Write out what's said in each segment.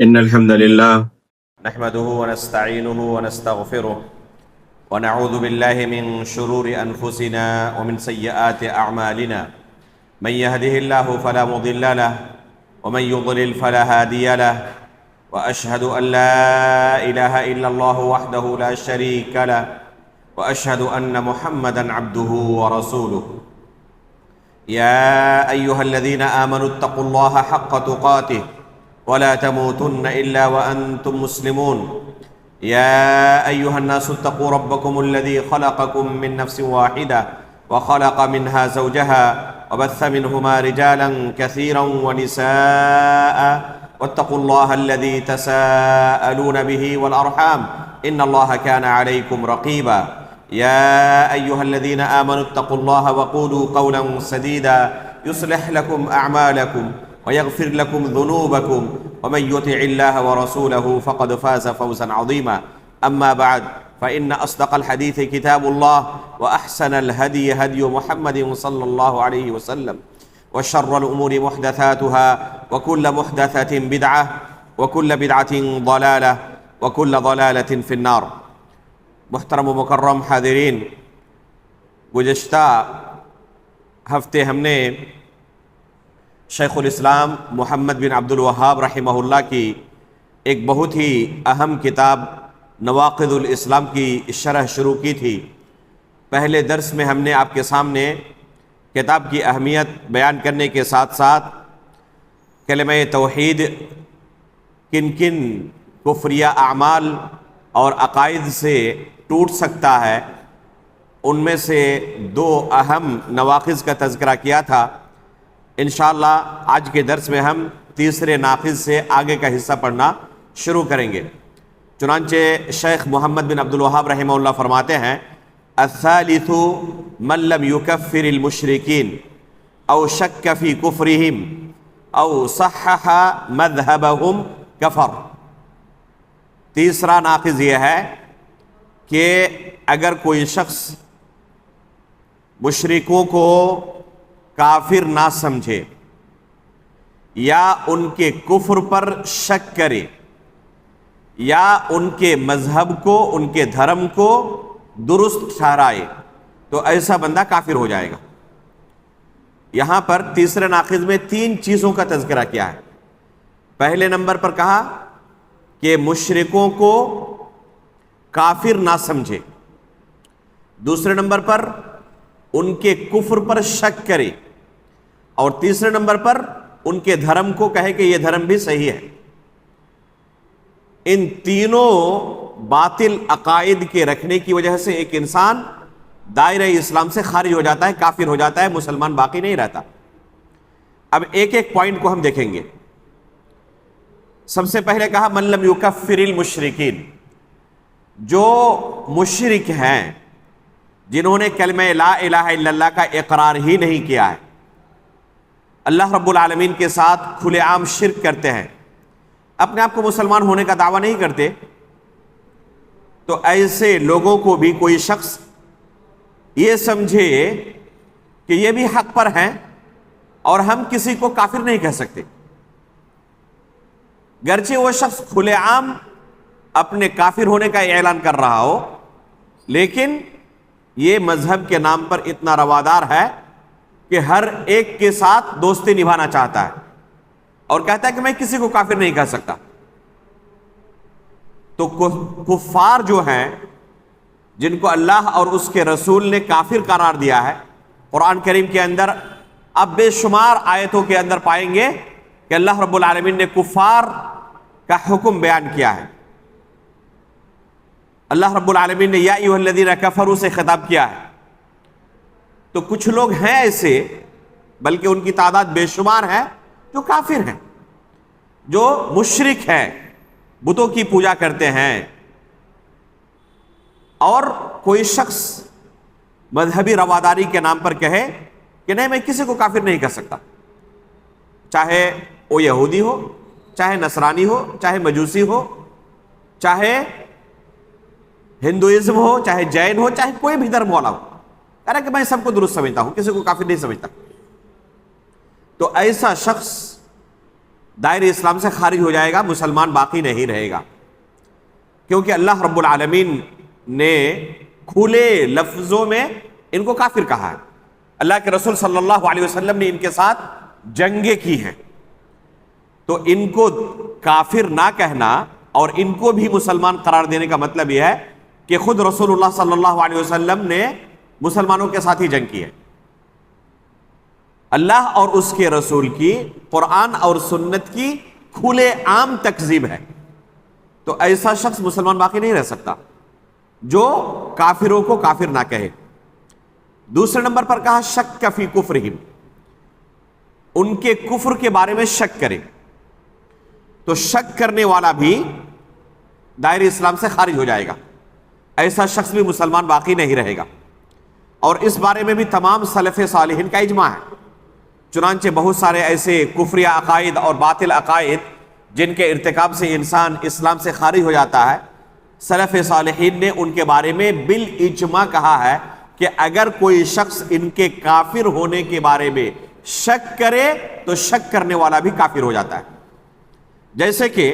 إن الحمد لله نحمده ونستعينه ونستغفره ونعوذ بالله من شرور أنفسنا ومن سيئات أعمالنا. من يهده الله فلا مضل له ومن يضلل فلا هادي له، وأشهد أن لا إله إلا الله وحده لا شريك له، وأشهد أن محمدًا عبده ورسوله. يا أيها الذين آمنوا اتقوا الله حق تقاته ولا تموتن إلا وأنتم مسلمون. يا أيها الناس اتقوا ربكم الذي خلقكم من نفس واحدة وخلق منها زوجها وبث منهما رجالا كثيرا ونساء، واتقوا الله الذي تساءلون به والأرحام إن الله كان عليكم رقيبا. يا أيها الذين آمنوا اتقوا الله وقولوا قولا سديدا يصلح لكم أعمالكم ويغفر لكم ذنوبكم، ومن يطع الله ورسوله فقد فاز فوزا عظيما. أما بعد، فإن أصدق الحديث كتاب الله، وأحسن الهدي هدي محمد صلى الله عليه وسلم، وشر الأمور محدثاتها، وكل محدثة بدعة، وكل بدعة ضلالة، وكل ضلالة في النار. محترم و مکرم حاضرین، گزشتہ ہفتے ہم نے شیخ الاسلام محمد بن عبد الوہاب رحمہ اللہ کی ایک بہت ہی اہم کتاب نواقض الاسلام کی شرح شروع کی تھی. پہلے درس میں ہم نے آپ کے سامنے کتاب کی اہمیت بیان کرنے کے ساتھ ساتھ کلمہ توحید کن کن کفریہ اعمال اور عقائد سے ٹوٹ سکتا ہے، ان میں سے دو اہم نواقض کا تذکرہ کیا تھا. انشاءاللہ آج کے درس میں ہم تیسرے ناقض سے آگے کا حصہ پڑھنا شروع کریں گے. چنانچہ شیخ محمد بن عبد الوہاب رحمہ اللہ فرماتے ہیں: الثالث من لم يكفر المشرکین او شک فی کفرہم او صحح مذہبہم کفر. تیسرا ناقض یہ ہے کہ اگر کوئی شخص مشرکوں کو کافر نہ سمجھے یا ان کے کفر پر شک کرے یا ان کے مذہب کو، ان کے دھرم کو درست ٹھہرائے، تو ایسا بندہ کافر ہو جائے گا. یہاں پر تیسرے ناقض میں تین چیزوں کا تذکرہ کیا ہے. پہلے نمبر پر کہا کہ مشرکوں کو کافر نہ سمجھے، دوسرے نمبر پر ان کے کفر پر شک کرے، اور تیسرے نمبر پر ان کے دھرم کو کہے کہ یہ دھرم بھی صحیح ہے. ان تینوں باطل عقائد کے رکھنے کی وجہ سے ایک انسان دائرہ اسلام سے خارج ہو جاتا ہے، کافر ہو جاتا ہے، مسلمان باقی نہیں رہتا. اب ایک ایک پوائنٹ کو ہم دیکھیں گے. سب سے پہلے کہا من لم یکفر المشرکین، جو مشرک ہیں جنہوں نے کلمہ لا الہ الا اللہ کا اقرار ہی نہیں کیا ہے، اللہ رب العالمین کے ساتھ کھلے عام شرک کرتے ہیں، اپنے آپ کو مسلمان ہونے کا دعویٰ نہیں کرتے، تو ایسے لوگوں کو بھی کوئی شخص یہ سمجھے کہ یہ بھی حق پر ہیں اور ہم کسی کو کافر نہیں کہہ سکتے، گرچہ وہ شخص کھلے عام اپنے کافر ہونے کا اعلان کر رہا ہو، لیکن یہ مذہب کے نام پر اتنا روادار ہے کہ ہر ایک کے ساتھ دوستی نبھانا چاہتا ہے اور کہتا ہے کہ میں کسی کو کافر نہیں کہہ سکتا. تو کفار جو ہیں جن کو اللہ اور اس کے رسول نے کافر قرار دیا ہے، قرآن کریم کے اندر اب بے شمار آیتوں کے اندر پائیں گے کہ اللہ رب العالمین نے کفار کا حکم بیان کیا ہے. اللہ رب العالمین نے یا ایھا الذین کفروا سے خطاب کیا ہے. تو کچھ لوگ ہیں ایسے، بلکہ ان کی تعداد بے شمار ہے، جو کافر ہیں، جو مشرک ہیں، بتوں کی پوجا کرتے ہیں. اور کوئی شخص مذہبی رواداری کے نام پر کہے کہ نہیں میں کسی کو کافر نہیں کہہ سکتا، چاہے وہ یہودی ہو، چاہے نصرانی ہو، چاہے مجوسی ہو، چاہے ہندوازم ہو، چاہے جین ہو، چاہے کوئی بھی دھرم والا ہو، کہہ رہا کہ میں سب کو درست سمجھتا ہوں، کسی کو کافر نہیں سمجھتا. تو ایسا شخص دائرہ اسلام سے خارج ہو جائے گا، مسلمان باقی نہیں رہے گا، کیونکہ اللہ رب العالمین نے کھلے لفظوں میں ان کو کافر کہا ہے۔ اللہ کے رسول صلی اللہ علیہ وسلم نے ان کے ساتھ جنگیں کی ہیں، تو ان کو کافر نہ کہنا اور ان کو بھی مسلمان قرار دینے کا مطلب یہ ہے کہ خود رسول اللہ صلی اللہ علیہ وسلم نے مسلمانوں کے ساتھ ہی جنگ کی ہے۔ اللہ اور اس کے رسول کی، قرآن اور سنت کی کھلے عام تکذیب ہے، تو ایسا شخص مسلمان باقی نہیں رہ سکتا جو کافروں کو کافر نہ کہے۔ دوسرے نمبر پر کہا شک فی کفرہم، ان کے کفر کے بارے میں شک کرے، تو شک کرنے والا بھی دائرہ اسلام سے خارج ہو جائے گا، ایسا شخص بھی مسلمان باقی نہیں رہے گا۔ اور اس بارے میں بھی تمام سلف صالحین کا اجماع ہے، چنانچہ بہت سارے ایسے کفری عقائد اور باطل عقائد جن کے ارتکاب سے انسان اسلام سے خارج ہو جاتا ہے، سلف صالحین نے ان کے بارے میں بالاجماع کہا ہے کہ اگر کوئی شخص ان کے کافر ہونے کے بارے میں شک کرے تو شک کرنے والا بھی کافر ہو جاتا ہے۔ جیسے کہ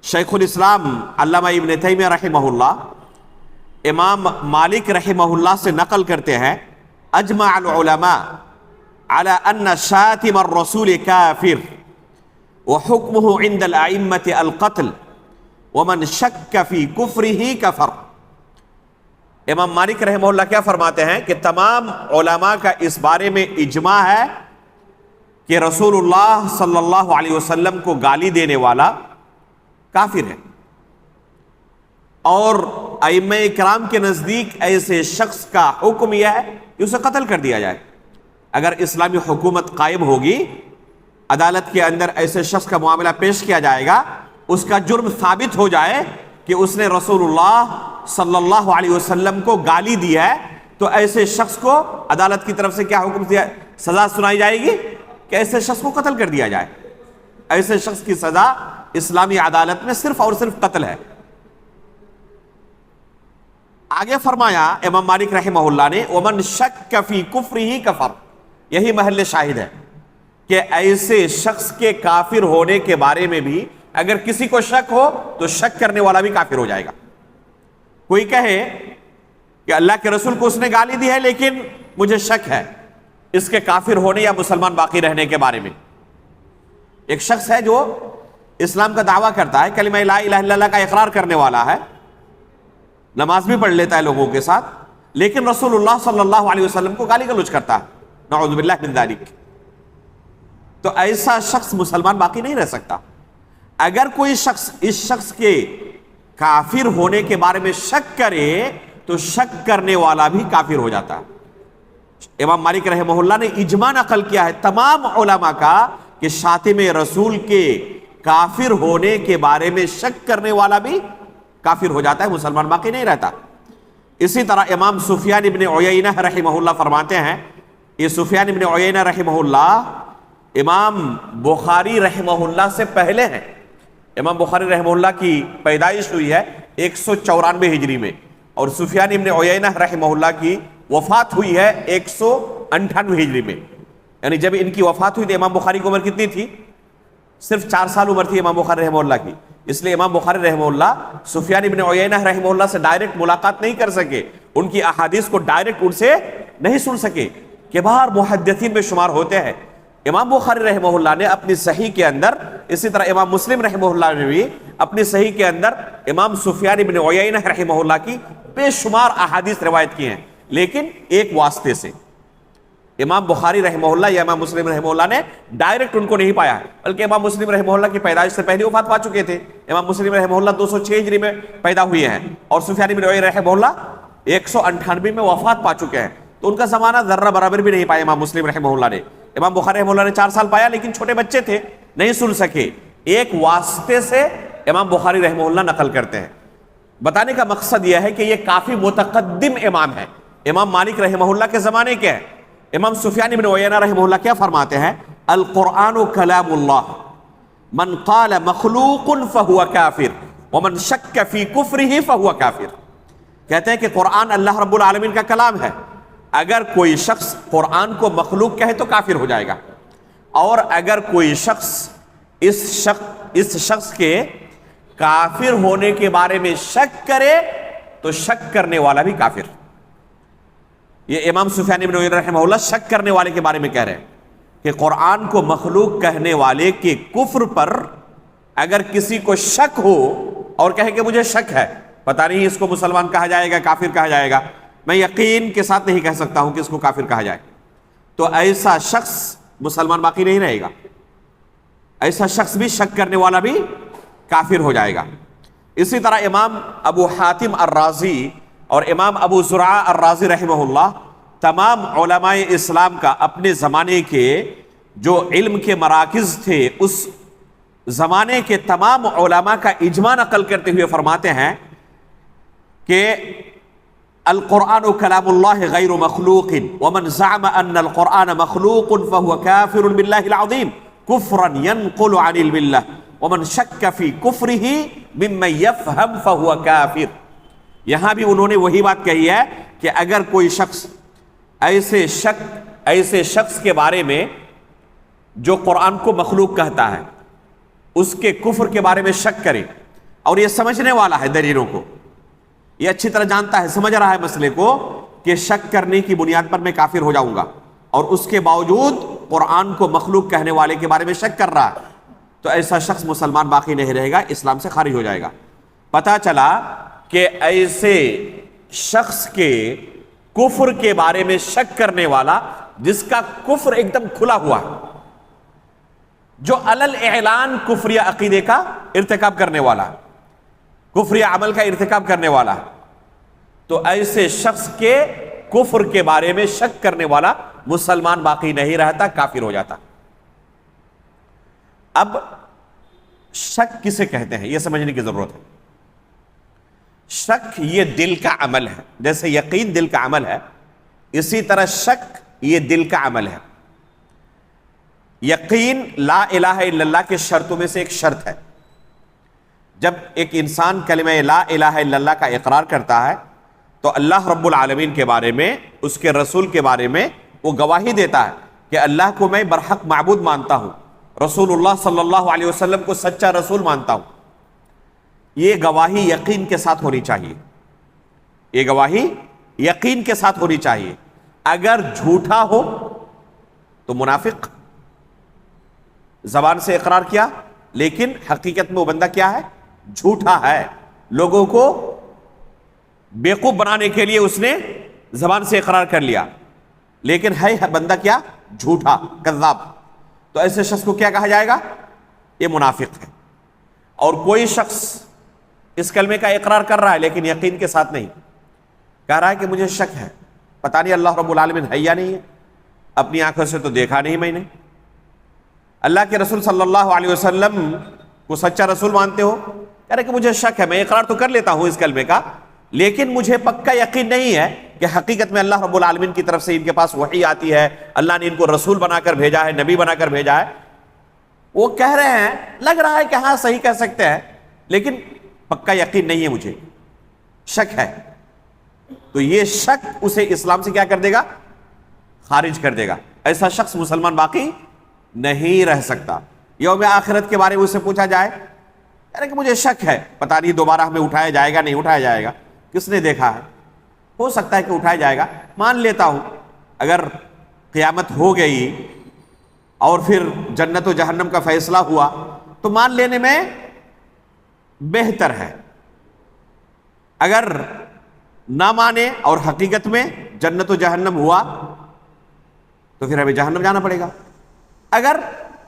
شیخ الاسلام علامہ ابن تیمیہ رحمہ اللہ امام مالک رحمہ اللہ سے نقل کرتے ہیں، اجمع العلماء على ان شاتم الرسول کافر وحکمہ عند الائمة القتل ومن شک فی کفرہ کفر۔ امام مالک رحمہ اللہ کیا فرماتے ہیں کہ تمام علماء کا اس بارے میں اجماع ہے کہ رسول اللہ صلی اللہ علیہ وسلم کو گالی دینے والا کافر ہے، اور ائمہ کرام کے نزدیک ایسے شخص کا حکم یہ ہے کہ اسے قتل کر دیا جائے۔ اگر اسلامی حکومت قائم ہوگی، عدالت کے اندر ایسے شخص کا معاملہ پیش کیا جائے گا، اس کا جرم ثابت ہو جائے کہ اس نے رسول اللہ صلی اللہ علیہ وسلم کو گالی دی ہے، تو ایسے شخص کو عدالت کی طرف سے کیا حکم دیا، سزا سنائی جائے گی کہ ایسے شخص کو قتل کر دیا جائے۔ ایسے شخص کی سزا اسلامی عدالت میں صرف اور صرف قتل ہے۔ آگے فرمایا امام مالک رحمہ اللہ نے ومن شک فی کفرہ کفر، یہی محل شاہد ہے کہ ایسے شخص کے کافر ہونے کے بارے میں بھی اگر کسی کو شک ہو تو شک کرنے والا بھی کافر ہو جائے گا۔ کوئی کہے کہ اللہ کے رسول کو اس نے گالی دی ہے لیکن مجھے شک ہے اس کے کافر ہونے یا مسلمان باقی رہنے کے بارے میں۔ ایک شخص ہے جو اسلام کا دعویٰ کرتا ہے، کلمہ لا الہ الا اللہ کا اقرار کرنے والا ہے، نماز بھی پڑھ لیتا ہے لوگوں کے ساتھ، لیکن رسول اللہ صلی اللہ علیہ وسلم کو گالی گلوچ کرتا ہے، نعوذ باللہ من ذالک، تو ایسا شخص مسلمان باقی نہیں رہ سکتا۔ اگر کوئی شخص اس شخص کے کافر ہونے کے بارے میں شک کرے تو شک کرنے والا بھی کافر ہو جاتا ہے۔ امام مالک رحمہ اللہ نے اجماع نقل کیا ہے تمام علماء کا کہ شاتم رسول کے کافر ہونے کے بارے میں شک کرنے والا بھی کافر ہو جاتا ہے، مسلمان باقی نہیں رہتا۔ اسی طرح امام سفیان ابن عیینہ رحمہ اللہ فرماتے ہیں، یہ سفیان ابن عیینہ رحمہ اللہ امام بخاری رحمہ اللہ سے پہلے ہیں۔ امام بخاری رحمہ اللہ کی پیدائش ہوئی ہے 194 ہجری میں، اور سفیان ابن عیینہ رحمہ اللہ کی وفات ہوئی ہے 198 ہجری میں، یعنی جب ان کی وفات ہوئی تو امام بخاری کی عمر کتنی تھی؟ صرف 4 سال عمر تھی امام بخاری رحمہ اللہ کی۔ اس لیے امام بخاری رحمہ اللہ سفیان ابن عیینہ رحمہ اللہ سے ڈائریکٹ ملاقات نہیں کر سکے، ان کی احادیث کو ڈائریکٹ ان سے نہیں سن سکے، کہ باہر محدثین میں شمار ہوتے ہیں۔ امام بخاری رحمہ اللہ نے اپنی صحیح کے اندر، اسی طرح امام مسلم رحمہ اللہ نے بھی اپنی صحیح کے اندر امام سفیان ابن عیینہ رحمہ اللہ کی بے شمار احادیث روایت کی ہیں، لیکن ایک واسطے سے۔ امام بخاری رحمہ اللہ یا امام مسلم رحمہ اللہ نے ڈائریکٹ ان کو نہیں پایا ہے، بلکہ امام مسلم رحمہ اللہ کی پیدائش سے پہلے وفات پا چکے تھے۔ امام مسلم رحمہ اللہ 206 ہجری میں پیدا ہوئے ہیں، اور سفیان بن عیینہ رحمہ اللہ 198 میں وفات پا چکے ہیں، تو ان کا زمانہ ذرہ برابر بھی نہیں پایا امام مسلم رحمہ اللہ نے۔ امام بخاری رحمہ اللہ نے 4 سال پایا، لیکن چھوٹے بچے تھے، نہیں سن سکے۔ ایک واسطے سے امام بخاری رحمہ اللہ نقل کرتے ہیں۔ بتانے کا مقصد یہ ہے کہ یہ کافی متقدم امام ہے، امام مالک رحمہ اللہ کے زمانے کے ہیں۔ امام سفیان بن عیینہ رحمہ اللہ کیا فرماتے ہیں؟ القرآن کلام اللہ، من قال مخلوق فہو کافر ومن شک فی کفرہ فہو کافر۔ کہتے ہیں کہ قرآن اللہ رب العالمین کا کلام ہے، اگر کوئی شخص قرآن کو مخلوق کہے تو کافر ہو جائے گا، اور اگر کوئی شخص اس شخص کے کافر ہونے کے بارے میں شک کرے تو شک کرنے والا بھی کافر. یہ امام سفیان بن عیینہ رحمہ اللہ شک کرنے والے کے بارے میں کہہ رہے ہیں کہ قرآن کو مخلوق کہنے والے کے کفر پر اگر کسی کو شک ہو اور کہے کہ مجھے شک ہے، پتہ نہیں اس کو مسلمان کہا جائے گا کافر کہا جائے گا، میں یقین کے ساتھ نہیں کہہ سکتا ہوں کہ اس کو کافر کہا جائے، تو ایسا شخص مسلمان باقی نہیں رہے گا. ایسا شخص بھی شک کرنے والا بھی کافر ہو جائے گا. اسی طرح امام ابو حاتم الرازی اور امام ابو زرعہ الرازی رحمہ اللہ، تمام علماء اسلام کا اپنے زمانے کے جو علم کے مراکز تھے اس زمانے کے تمام علماء کا اجماع نقل کرتے ہوئے فرماتے ہیں کہ القرآن کلام اللہ غیر مخلوق ومن زعم ان القرآن مخلوق فهو کافر باللہ العظیم کفرا ينقل عن الملہ ومن شک فی کفرہ ممن یفہم فهو کافر. یہاں بھی انہوں نے وہی بات کہی ہے کہ اگر کوئی شخص ایسے شخص کے بارے میں جو قرآن کو مخلوق کہتا ہے اس کے کفر کے بارے میں شک کرے، اور یہ سمجھنے والا ہے دلیلوں کو، یہ اچھی طرح جانتا ہے، سمجھ رہا ہے مسئلے کو کہ شک کرنے کی بنیاد پر میں کافر ہو جاؤں گا، اور اس کے باوجود قرآن کو مخلوق کہنے والے کے بارے میں شک کر رہا ہے، تو ایسا شخص مسلمان باقی نہیں رہے گا، اسلام سے خارج ہو جائے گا. پتہ چلا کہ ایسے شخص کے کفر کے بارے میں شک کرنے والا جس کا کفر ایک دم کھلا ہوا ہے، جو علل اعلان کفری عقیدے کا ارتکاب کرنے والا ہے، کفری عمل کا ارتکاب کرنے والا ہے، تو ایسے شخص کے کفر کے بارے میں شک کرنے والا مسلمان باقی نہیں رہتا، کافر ہو جاتا. اب شک کسے کہتے ہیں یہ سمجھنے کی ضرورت ہے. شک یہ دل کا عمل ہے، جیسے یقین دل کا عمل ہے اسی طرح شک یہ دل کا عمل ہے. یقین لا الہ الا اللہ کے شرطوں میں سے ایک شرط ہے. جب ایک انسان کلمہ لا الہ الا اللہ کا اقرار کرتا ہے تو اللہ رب العالمین کے بارے میں، اس کے رسول کے بارے میں وہ گواہی دیتا ہے کہ اللہ کو میں برحق معبود مانتا ہوں، رسول اللہ صلی اللہ علیہ وسلم کو سچا رسول مانتا ہوں. یہ گواہی یقین کے ساتھ ہونی چاہیے، یہ گواہی یقین کے ساتھ ہونی چاہیے. اگر جھوٹا ہو تو منافق، زبان سے اقرار کیا لیکن حقیقت میں وہ بندہ کیا ہے؟ جھوٹا ہے. لوگوں کو بیوقوف بنانے کے لیے اس نے زبان سے اقرار کر لیا لیکن ہے بندہ کیا؟ جھوٹا، کذاب. تو ایسے شخص کو کیا کہا جائے گا؟ یہ منافق ہے. اور کوئی شخص اس کلمے کا اقرار کر رہا ہے لیکن یقین کے ساتھ نہیں، کہہ رہا ہے کہ مجھے شک ہے، پتہ نہیں اللہ رب العالمین ہے یا نہیں ہے، اپنی آنکھوں سے تو دیکھا نہیں میں نے. اللہ کے رسول صلی اللہ علیہ وسلم کو سچا رسول مانتے ہو، کہہ رہے کہ مجھے شک ہے، میں اقرار تو کر لیتا ہوں اس کلمے کا لیکن مجھے پکا یقین نہیں ہے کہ حقیقت میں اللہ رب العالمین کی طرف سے ان کے پاس وحی آتی ہے، اللہ نے ان کو رسول بنا کر بھیجا ہے، نبی بنا کر بھیجا ہے. وہ کہہ رہے ہیں، لگ رہا ہے کہ ہاں صحیح کہہ سکتے ہیں لیکن پکا یقین نہیں ہے، مجھے شک ہے. تو یہ شک اسے اسلام سے کیا کر دے گا؟ خارج کر دے گا. ایسا شخص مسلمان باقی نہیں رہ سکتا. یوم آخرت کے بارے میں اس سے پوچھا جائے کہ مجھے شک ہے، پتہ نہیں دوبارہ ہمیں اٹھایا جائے گا نہیں اٹھایا جائے گا، کس نے دیکھا ہے، ہو سکتا ہے کہ اٹھایا جائے گا، مان لیتا ہوں. اگر قیامت ہو گئی اور پھر جنت و جہنم کا فیصلہ ہوا تو مان لینے میں بہتر ہے. اگر نہ مانے اور حقیقت میں جنت و جہنم ہوا تو پھر ہمیں جہنم جانا پڑے گا. اگر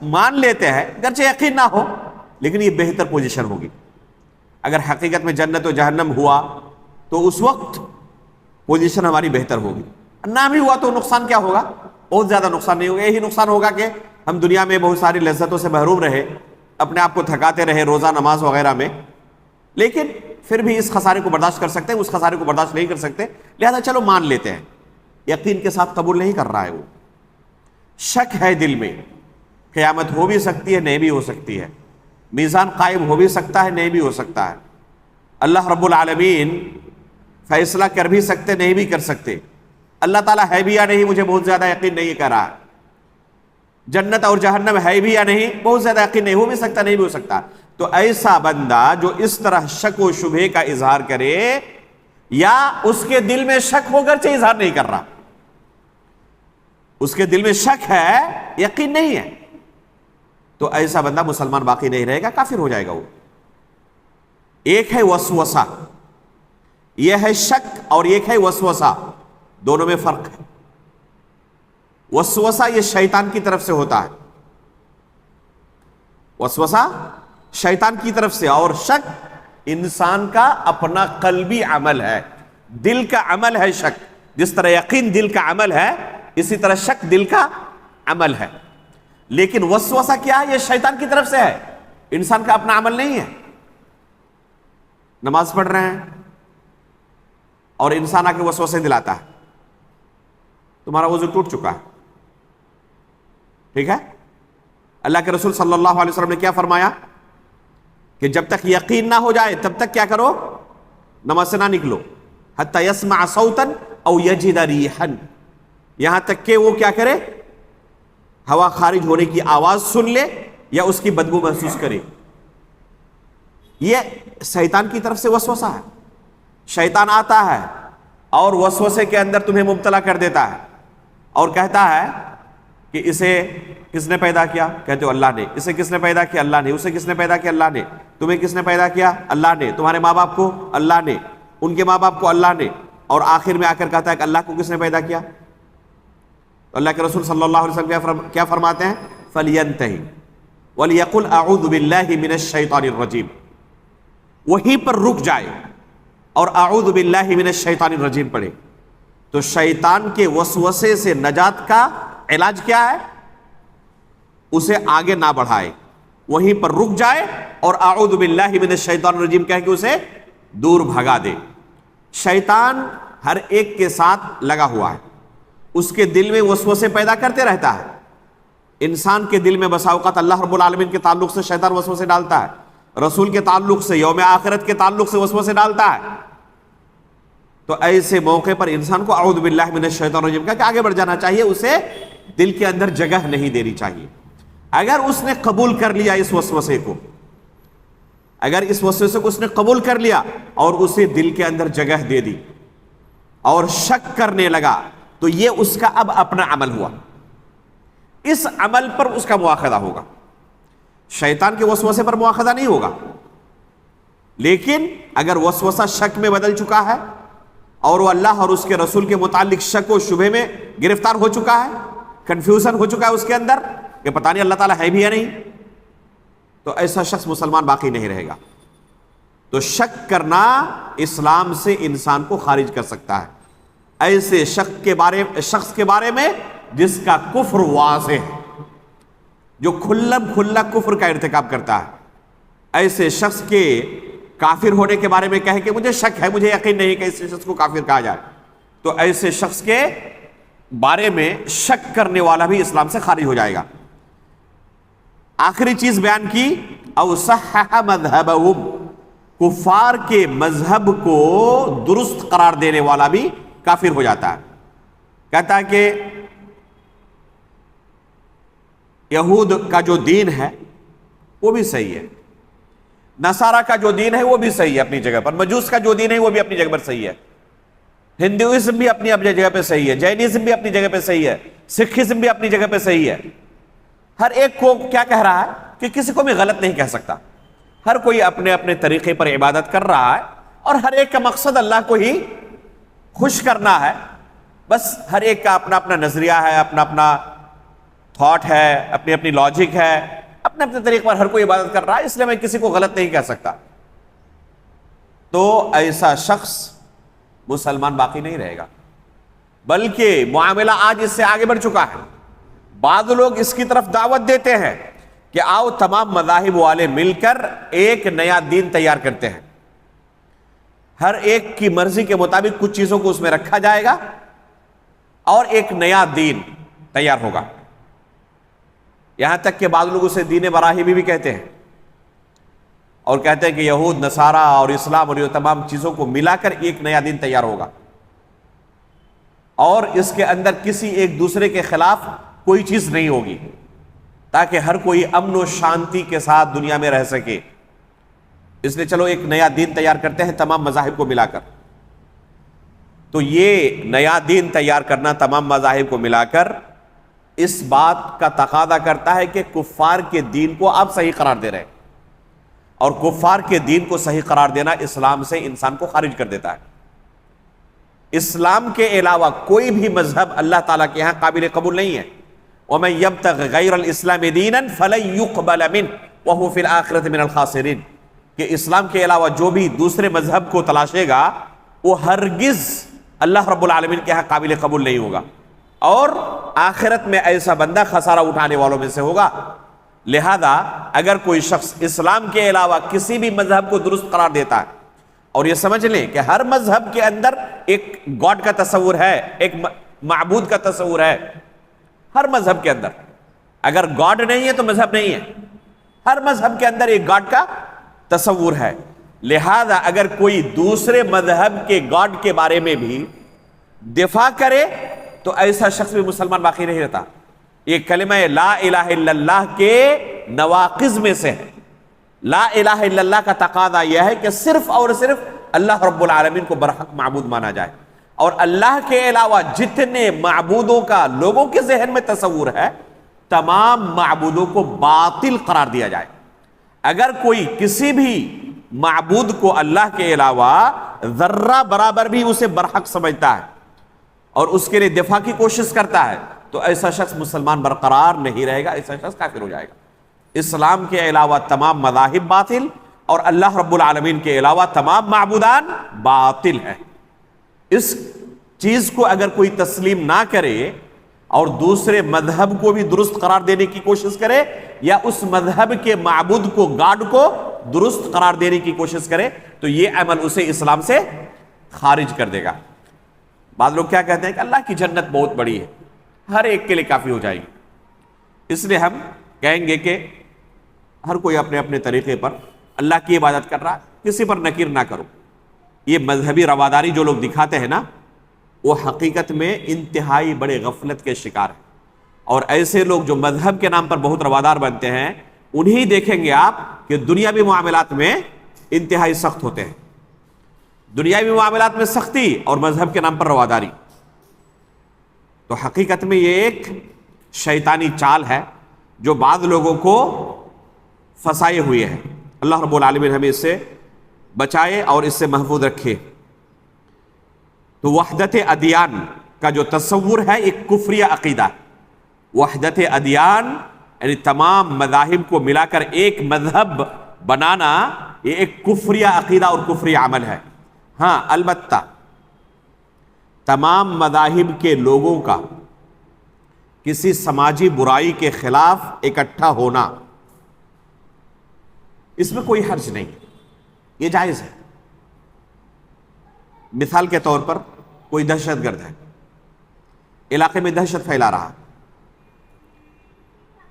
مان لیتے ہیں اگرچہ یقین نہ ہو لیکن یہ بہتر پوزیشن ہوگی. اگر حقیقت میں جنت و جہنم ہوا تو اس وقت پوزیشن ہماری بہتر ہوگی. نہ بھی ہوا تو نقصان کیا ہوگا؟ بہت زیادہ نقصان نہیں ہوگا. یہی نقصان ہوگا کہ ہم دنیا میں بہت ساری لذتوں سے محروم رہے، اپنے آپ کو تھکاتے رہے روزہ نماز وغیرہ میں، لیکن پھر بھی اس خسارے کو برداشت کر سکتے ہیں، اس خسارے کو برداشت نہیں کر سکتے، لہذا چلو مان لیتے ہیں. یقین کے ساتھ قبول نہیں کر رہا ہے. وہ شک ہے دل میں، قیامت ہو بھی سکتی ہے نہیں بھی ہو سکتی ہے، میزان قائم ہو بھی سکتا ہے نہیں بھی ہو سکتا ہے، اللہ رب العالمین فیصلہ کر بھی سکتے نہیں بھی کر سکتے، اللہ تعالیٰ ہے بھی یا نہیں مجھے بہت زیادہ یقین نہیں کر رہا. جنت اور جہنم ہے بھی یا نہیں، بہت زیادہ یقین نہیں، ہو بھی سکتا نہیں بھی ہو سکتا. تو ایسا بندہ جو اس طرح شک و شبہے کا اظہار کرے، یا اس کے دل میں شک ہو گرچہ اظہار نہیں کر رہا، اس کے دل میں شک ہے یقین نہیں ہے، تو ایسا بندہ مسلمان باقی نہیں رہے گا، کافر ہو جائے گا وہ. ایک ہے وسوسہ، یہ ہے شک، اور ایک ہے وسوسہ، دونوں میں فرق ہے. وسوسہ یہ شیطان کی طرف سے ہوتا ہے، وسوسہ شیطان کی طرف سے، اور شک انسان کا اپنا قلبی عمل ہے، دل کا عمل ہے شک. جس طرح یقین دل کا عمل ہے، اسی طرح شک دل کا عمل ہے. لیکن وسوسہ کیا ہے؟ یہ شیطان کی طرف سے ہے، انسان کا اپنا عمل نہیں ہے. نماز پڑھ رہے ہیں اور انسان آ کے وسوسے دلاتا ہے، تمہارا وضو ٹوٹ چکا ہے، ٹھیک ہے. اللہ کے رسول صلی اللہ علیہ وسلم نے کیا فرمایا کہ جب تک یقین نہ ہو جائے تب تک کیا کرو؟ نماز سے نہ نکلو. حتی یسمع صوتا او یجد ریحا، یہاں تک کہ وہ کیا کرے؟ ہوا خارج ہونے کی آواز سن لے یا اس کی بدبو محسوس کرے. یہ شیطان کی طرف سے وسوسہ ہے. شیطان آتا ہے اور وسوسے کے اندر تمہیں مبتلا کر دیتا ہے اور کہتا ہے کہ اسے کس نے پیدا کیا؟ کہتے ہو اللہ نے. اسے کس نے پیدا کیا؟ اللہ نے. اسے کس نے پیدا کیا؟ اللہ نے. تمہیں کس نے پیدا کیا؟ اللہ نے. تمہارے ماں باپ کو اللہ نے، ان کے ماں باپ کو اللہ نے، اور آخر میں آ کر کہتا ہے کہ اللہ کو کس نے پیدا کیا؟ تو اللہ کے رسول صلی اللہ علیہ وسلم کیا فرماتے ہیں؟ فَلْيَنْتَهِ وَلْيَقُلْ أَعُوذُ بِاللَّهِ مِنَ الشَّيْطَانِ الرَّجِيمِ، وہیں پر رک جائے اور اعوذ باللہ من الشیطان الرجیم پڑھے. تو شیطان کے وسوسے سے نجات کا علاج کیا ہے؟ اسے آگے نہ بڑھائے، وہیں پر رک جائے اور اعوذ باللہ من الشیطان الرجیم کہہ کے اسے دور بھگا دے. شیطان ہر ایک کے ساتھ لگا ہوا ہے، اس کے دل میں وسوسے پیدا کرتے رہتا ہے. انسان کے دل میں بسا اوقات اللہ رب العالمین کے تعلق سے شیطان وسوسے ڈالتا ہے، رسول کے تعلق سے، یوم آخرت کے تعلق سے وسوسے ڈالتا ہے. تو ایسے موقع پر انسان کو اعوذ باللہ من الشیطان الرجیم کہہ کے آگے بڑھ جانا چاہیے، اسے دل کے اندر جگہ نہیں دینی چاہیے. اگر اس نے قبول کر لیا اس وسوسے کو، اگر اس وسوسے کو اس نے قبول کر لیا اور اسے دل کے اندر جگہ دے دی اور شک کرنے لگا، تو یہ اس کا اب اپنا عمل ہوا، اس عمل پر اس کا مواخذہ ہوگا. شیطان کے وسوسے پر مواخذہ نہیں ہوگا. لیکن اگر وسوسہ شک میں بدل چکا ہے اور وہ اللہ اور اس کے رسول کے متعلق شک و شبہ میں گرفتار ہو چکا ہے، کنفیوژن ہو چکا ہے اس کے اندر کہ پتہ نہیں اللہ تعالیٰ ہے بھی یا نہیں، تو ایسا شخص مسلمان باقی نہیں رہے گا. تو شک کرنا اسلام سے انسان کو خارج کر سکتا ہے. ایسے شخص کے بارے میں جس کا کفر واضح ہے، جو کھلم کھلا کفر کا ارتکاب کرتا ہے، ایسے شخص کے کافر ہونے کے بارے میں کہے کہ مجھے شک ہے، مجھے یقین نہیں کہ اس شخص کو کافر کہا جائے، تو ایسے شخص کے بارے میں شک کرنے والا بھی اسلام سے خارج ہو جائے گا. آخری چیز بیان کی، او صحح مذہبہم، کفار کے مذہب کو درست قرار دینے والا بھی کافر ہو جاتا ہے. کہتا ہے کہ یہود کا جو دین ہے وہ بھی صحیح ہے، نصارہ کا جو دین ہے وہ بھی صحیح ہے اپنی جگہ پر، مجوس کا جو دین ہے وہ بھی اپنی جگہ پر صحیح ہے، ہندوازم بھی اپنی جگہ پہ صحیح ہے، جینزم بھی اپنی جگہ پہ صحیح ہے، سکھزم بھی اپنی جگہ پہ صحیح ہے. ہر ایک کو کیا کہہ رہا ہے کہ کسی کو بھی غلط نہیں کہہ سکتا. ہر کوئی اپنے اپنے طریقے پر عبادت کر رہا ہے اور ہر ایک کا مقصد اللہ کو ہی خوش کرنا ہے. بس ہر ایک کا اپنا اپنا نظریہ ہے، اپنا اپنا تھاٹ ہے، اپنی اپنی لاجک ہے، اپنے اپنے طریقے پر ہر کوئی عبادت کر رہا ہے، اس لیے میں کسی کو غلط نہیں کہہ سکتا. تو ایسا شخص مسلمان باقی نہیں رہے گا، بلکہ معاملہ آج اس سے آگے بڑھ چکا ہے. بعض لوگ اس کی طرف دعوت دیتے ہیں کہ آؤ تمام مذاہب والے مل کر ایک نیا دین تیار کرتے ہیں، ہر ایک کی مرضی کے مطابق کچھ چیزوں کو اس میں رکھا جائے گا اور ایک نیا دین تیار ہوگا. یہاں تک کہ بعض لوگ اسے دین براہیمی بھی کہتے ہیں اور کہتے ہیں کہ یہود، نصارہ اور اسلام اور یہ تمام چیزوں کو ملا کر ایک نیا دین تیار ہوگا اور اس کے اندر کسی ایک دوسرے کے خلاف کوئی چیز نہیں ہوگی. تاکہ ہر کوئی امن و شانتی کے ساتھ دنیا میں رہ سکے۔ اس لیے چلو ایک نیا دین تیار کرتے ہیں تمام مذاہب کو ملا کر۔ تو یہ نیا دین تیار کرنا تمام مذاہب کو ملا کر اس بات کا تقاضا کرتا ہے کہ کفار کے دین کو آپ صحیح قرار دے رہے ہیں، اور کفار کے دین کو صحیح قرار دینا اسلام سے انسان کو خارج کر دیتا ہے۔ اسلام کے علاوہ کوئی بھی مذہب اللہ تعالیٰ کے ہاں قابل قبول نہیں ہے۔ وَمَن يَبْتَغِ غَيْرَ الْإِسْلَامِ دِينًا فَلَن يُقْبَلَ مِنْهُ وَهُوَ فِي الْآخِرَةِ مِنَ الْخَاسِرِينَ، کہ اسلام کے علاوہ جو بھی دوسرے مذہب کو تلاشے گا وہ ہرگز اللہ رب العالمین کے ہاں قابل قبول نہیں ہوگا، اور آخرت میں ایسا بندہ خسارہ اٹھانے والوں میں سے ہوگا۔ لہذا اگر کوئی شخص اسلام کے علاوہ کسی بھی مذہب کو درست قرار دیتا ہے، اور یہ سمجھ لیں کہ ہر مذہب کے اندر ایک گاڈ کا تصور ہے، ایک معبود کا تصور ہے، ہر مذہب کے اندر۔ اگر گاڈ نہیں ہے تو مذہب نہیں ہے، ہر مذہب کے اندر ایک گاڈ کا تصور ہے۔ لہذا اگر کوئی دوسرے مذہب کے گاڈ کے بارے میں بھی دفاع کرے تو ایسا شخص بھی مسلمان باقی نہیں رہتا۔ یہ کلمہ لا الہ الا اللہ کے نواقض میں سے ہے۔ لا الہ الا اللہ کا تقاضا یہ ہے کہ صرف اور صرف اللہ رب العالمین کو برحق معبود مانا جائے، اور اللہ کے علاوہ جتنے معبودوں کا لوگوں کے ذہن میں تصور ہے تمام معبودوں کو باطل قرار دیا جائے۔ اگر کوئی کسی بھی معبود کو اللہ کے علاوہ ذرہ برابر بھی اسے برحق سمجھتا ہے اور اس کے لیے دفاع کی کوشش کرتا ہے تو ایسا شخص مسلمان برقرار نہیں رہے گا، ایسا شخص کافر ہو جائے گا۔ اسلام کے علاوہ تمام مذاہب باطل، اور اللہ رب العالمین کے علاوہ تمام معبودان باطل ہیں۔ اس چیز کو اگر کوئی تسلیم نہ کرے اور دوسرے مذہب کو بھی درست قرار دینے کی کوشش کرے، یا اس مذہب کے معبود کو، گاڈ کو درست قرار دینے کی کوشش کرے، تو یہ عمل اسے اسلام سے خارج کر دے گا۔ بعض لوگ کیا کہتے ہیں کہ اللہ کی جنت بہت بڑی ہے، ہر ایک کے لیے کافی ہو جائے گی۔ اس لیے ہم کہیں گے کہ ہر کوئی اپنے اپنے طریقے پر اللہ کی عبادت کر رہا ہے، کسی پر نکیر نہ کرو۔ یہ مذہبی رواداری جو لوگ دکھاتے ہیں نا، وہ حقیقت میں انتہائی بڑے غفلت کے شکار ہیں، اور ایسے لوگ جو مذہب کے نام پر بہت روادار بنتے ہیں انہی دیکھیں گے آپ کہ دنیاوی معاملات میں انتہائی سخت ہوتے ہیں۔ دنیاوی معاملات میں سختی اور مذہب کے نام پر رواداری، تو حقیقت میں یہ ایک شیطانی چال ہے جو بعض لوگوں کو پھنسائے ہوئے ہے۔ اللہ رب العالمین ہمیں اس سے بچائے اور اس سے محفوظ رکھے۔ تو وحدت ادیان کا جو تصور ہے ایک کفری عقیدہ ہے۔ وحدت ادیان یعنی تمام مذاہب کو ملا کر ایک مذہب بنانا، یہ ایک کفری عقیدہ اور کفری عمل ہے۔ ہاں البتہ تمام مذاہب کے لوگوں کا کسی سماجی برائی کے خلاف اکٹھا ہونا، اس میں کوئی حرج نہیں، یہ جائز ہے۔ مثال کے طور پر کوئی دہشت گرد ہے، علاقے میں دہشت پھیلا رہا،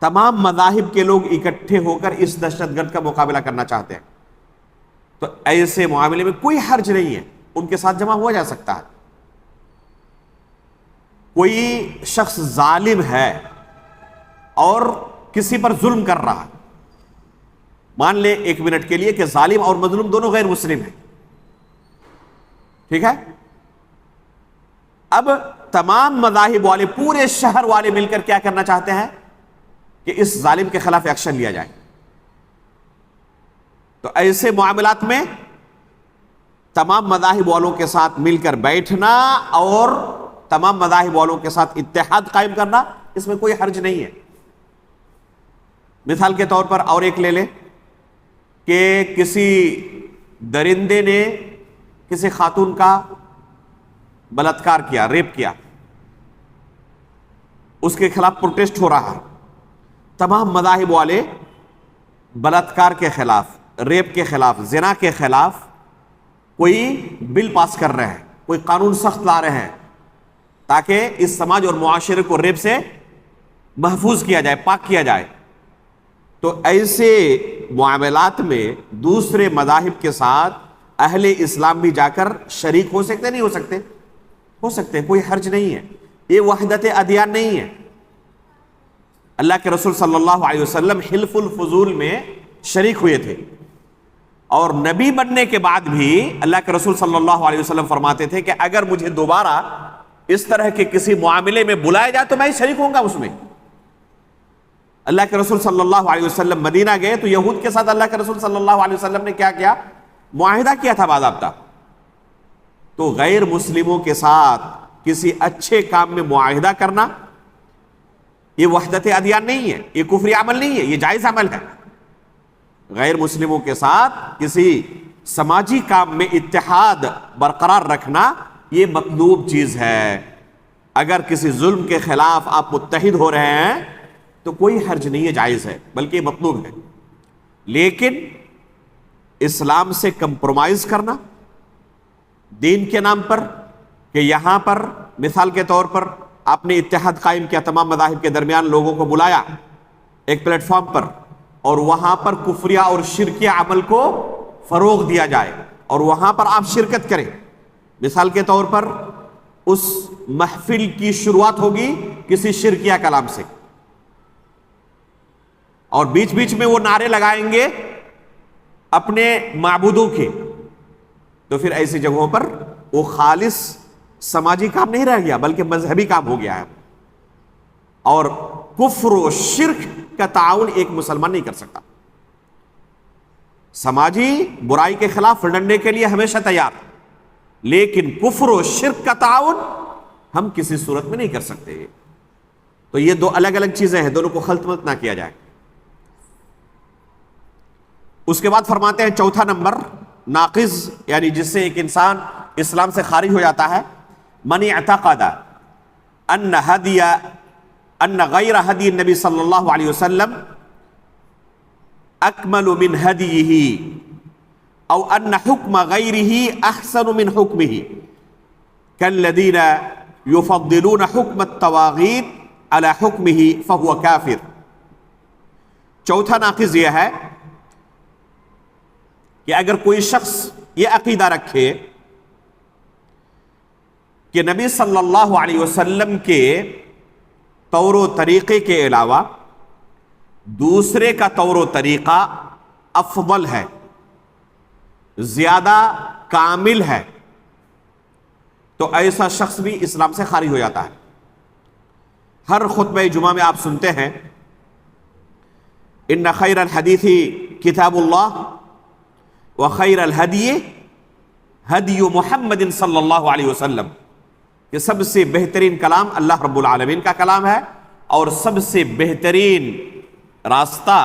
تمام مذاہب کے لوگ اکٹھے ہو کر اس دہشت گرد کا مقابلہ کرنا چاہتے ہیں، تو ایسے معاملے میں کوئی حرج نہیں ہے، ان کے ساتھ جمع ہوا جا سکتا ہے۔ کوئی شخص ظالم ہے اور کسی پر ظلم کر رہا، مان لیں ایک منٹ کے لیے کہ ظالم اور مظلوم دونوں غیر مسلم ہیں، ٹھیک ہے؟ اب تمام مذاہب والے، پورے شہر والے مل کر کیا کرنا چاہتے ہیں کہ اس ظالم کے خلاف ایکشن لیا جائے۔ تو ایسے معاملات میں تمام مذاہب والوں کے ساتھ مل کر بیٹھنا اور تمام مذاہب والوں کے ساتھ اتحاد قائم کرنا، اس میں کوئی حرج نہیں ہے۔ مثال کے طور پر اور ایک لے لیں کہ کسی درندے نے کسی خاتون کا بلاತ್ಕಾರ کیا، ریپ کیا، اس کے خلاف پروٹیسٹ ہو رہا ہے، تمام مذاہب والے بلاತ್ಕಾರ کے خلاف، ریپ کے خلاف، زنا کے خلاف کوئی بل پاس کر رہے ہیں، کوئی قانون سخت لا رہے ہیں تاکہ اس سماج اور معاشرے کو ریپ سے محفوظ کیا جائے، پاک کیا جائے۔ تو ایسے معاملات میں دوسرے مذاہب کے ساتھ اہل اسلام بھی جا کر شریک ہو سکتے نہیں ہو سکتے؟ ہو سکتے، کوئی حرج نہیں ہے، یہ وحدت ادیان نہیں ہے۔ اللہ کے رسول صلی اللہ علیہ وسلم حلف الفضول میں شریک ہوئے تھے، اور نبی بننے کے بعد بھی اللہ کے رسول صلی اللہ علیہ وسلم فرماتے تھے کہ اگر مجھے دوبارہ اس طرح کے کسی معاملے میں بلایا جائے تو میں شریک ہوں گا اس میں۔ اللہ کے رسول صلی اللہ علیہ وسلم مدینہ گئے تو یہود کے ساتھ اللہ کے رسول صلی اللہ علیہ وسلم نے کیا کیا؟ معاہدہ کیا تھا باضابطہ۔ تو غیر مسلموں کے ساتھ کسی اچھے کام میں معاہدہ کرنا یہ وحدت ادیان نہیں ہے، یہ کفری عمل نہیں ہے، یہ جائز عمل ہے۔ غیر مسلموں کے ساتھ کسی سماجی کام میں اتحاد برقرار رکھنا یہ مطلوب چیز ہے۔ اگر کسی ظلم کے خلاف آپ متحد ہو رہے ہیں تو کوئی حرج نہیں ہے، جائز ہے، بلکہ یہ مطلوب ہے۔ لیکن اسلام سے کمپرومائز کرنا دین کے نام پر، کہ یہاں پر مثال کے طور پر آپ نے اتحاد قائم کیا، تمام مذاہب کے درمیان لوگوں کو بلایا ایک پلیٹ فارم پر، اور وہاں پر کفریہ اور شرکیہ عمل کو فروغ دیا جائے اور وہاں پر آپ شرکت کریں۔ مثال کے طور پر اس محفل کی شروعات ہوگی کسی شرکیہ کلام سے، اور بیچ بیچ میں وہ نعرے لگائیں گے اپنے معبودوں کے، تو پھر ایسی جگہوں پر وہ خالص سماجی کام نہیں رہ گیا بلکہ مذہبی کام ہو گیا ہے۔ اور کفر و شرک کا تعاون ایک مسلمان نہیں کر سکتا۔ سماجی برائی کے خلاف لڑنے کے لیے ہمیشہ تیار، لیکن کفر و شرک کا تعاون ہم کسی صورت میں نہیں کر سکتے۔ تو یہ دو الگ الگ چیزیں ہیں، دونوں کو خلط ملط نہ کیا جائے۔ اس کے بعد فرماتے ہیں چوتھا نمبر ناقض، یعنی جس سے ایک انسان اسلام سے خارج ہو جاتا ہے، من اعتقد ان غیر هدی النبی صلی اللہ علیہ وسلم اکمل من ہدیہ او ان حکم غیرہ احسن من حکمہ کالذین یفضلون حکم الطواغیت علی حکمہ فہو کافر۔ چوتھا ناقض یہ ہے کہ اگر کوئی شخص یہ عقیدہ رکھے کہ نبی صلی اللہ علیہ وسلم کے طور و طریقے کے علاوہ دوسرے کا طور و طریقہ افضل ہے، زیادہ کامل ہے، تو ایسا شخص بھی اسلام سے خارج ہو جاتا ہے۔ ہر خطبہ جمعہ میں آپ سنتے ہیں ان خیر الحدیث کتاب اللہ وخیر الہدی ہدی محمد صلی اللہ علیہ وسلم، کہ سب سے بہترین کلام اللہ رب العالمین کا کلام ہے، اور سب سے بہترین راستہ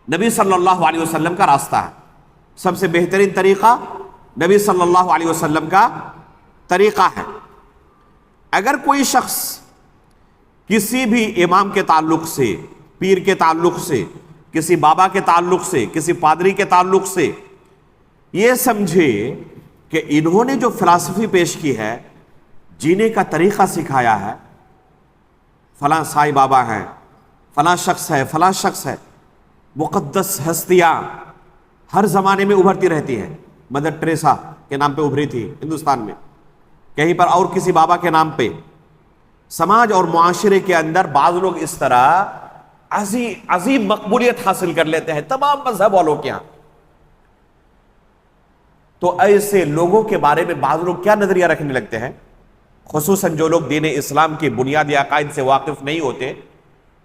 نبی صلی اللہ علیہ وسلم کا راستہ ہے، سب سے بہترین طریقہ نبی صلی اللہ علیہ وسلم کا طریقہ ہے۔ اگر کوئی شخص کسی بھی امام کے تعلق سے، پیر کے تعلق سے، کسی بابا کے تعلق سے، کسی پادری کے تعلق سے یہ سمجھے کہ انہوں نے جو فلسفی پیش کی ہے، جینے کا طریقہ سکھایا ہے، فلاں سائی بابا ہیں، فلاں شخص ہے، فلاں شخص ہے، مقدس ہستیاں ہر زمانے میں ابھرتی رہتی ہیں۔ مدر ٹریسا کے نام پہ ابھری تھی ہندوستان میں، کہیں پر اور کسی بابا کے نام پہ۔ سماج اور معاشرے کے اندر بعض لوگ اس طرح عظیم مقبولیت حاصل کر لیتے ہیں تمام مذہب والوں کے ہاں۔ تو ایسے لوگوں کے بارے میں بعض لوگ کیا نظریہ رکھنے لگتے ہیں، خصوصاً جو لوگ دین اسلام کے بنیادی عقائد سے واقف نہیں ہوتے،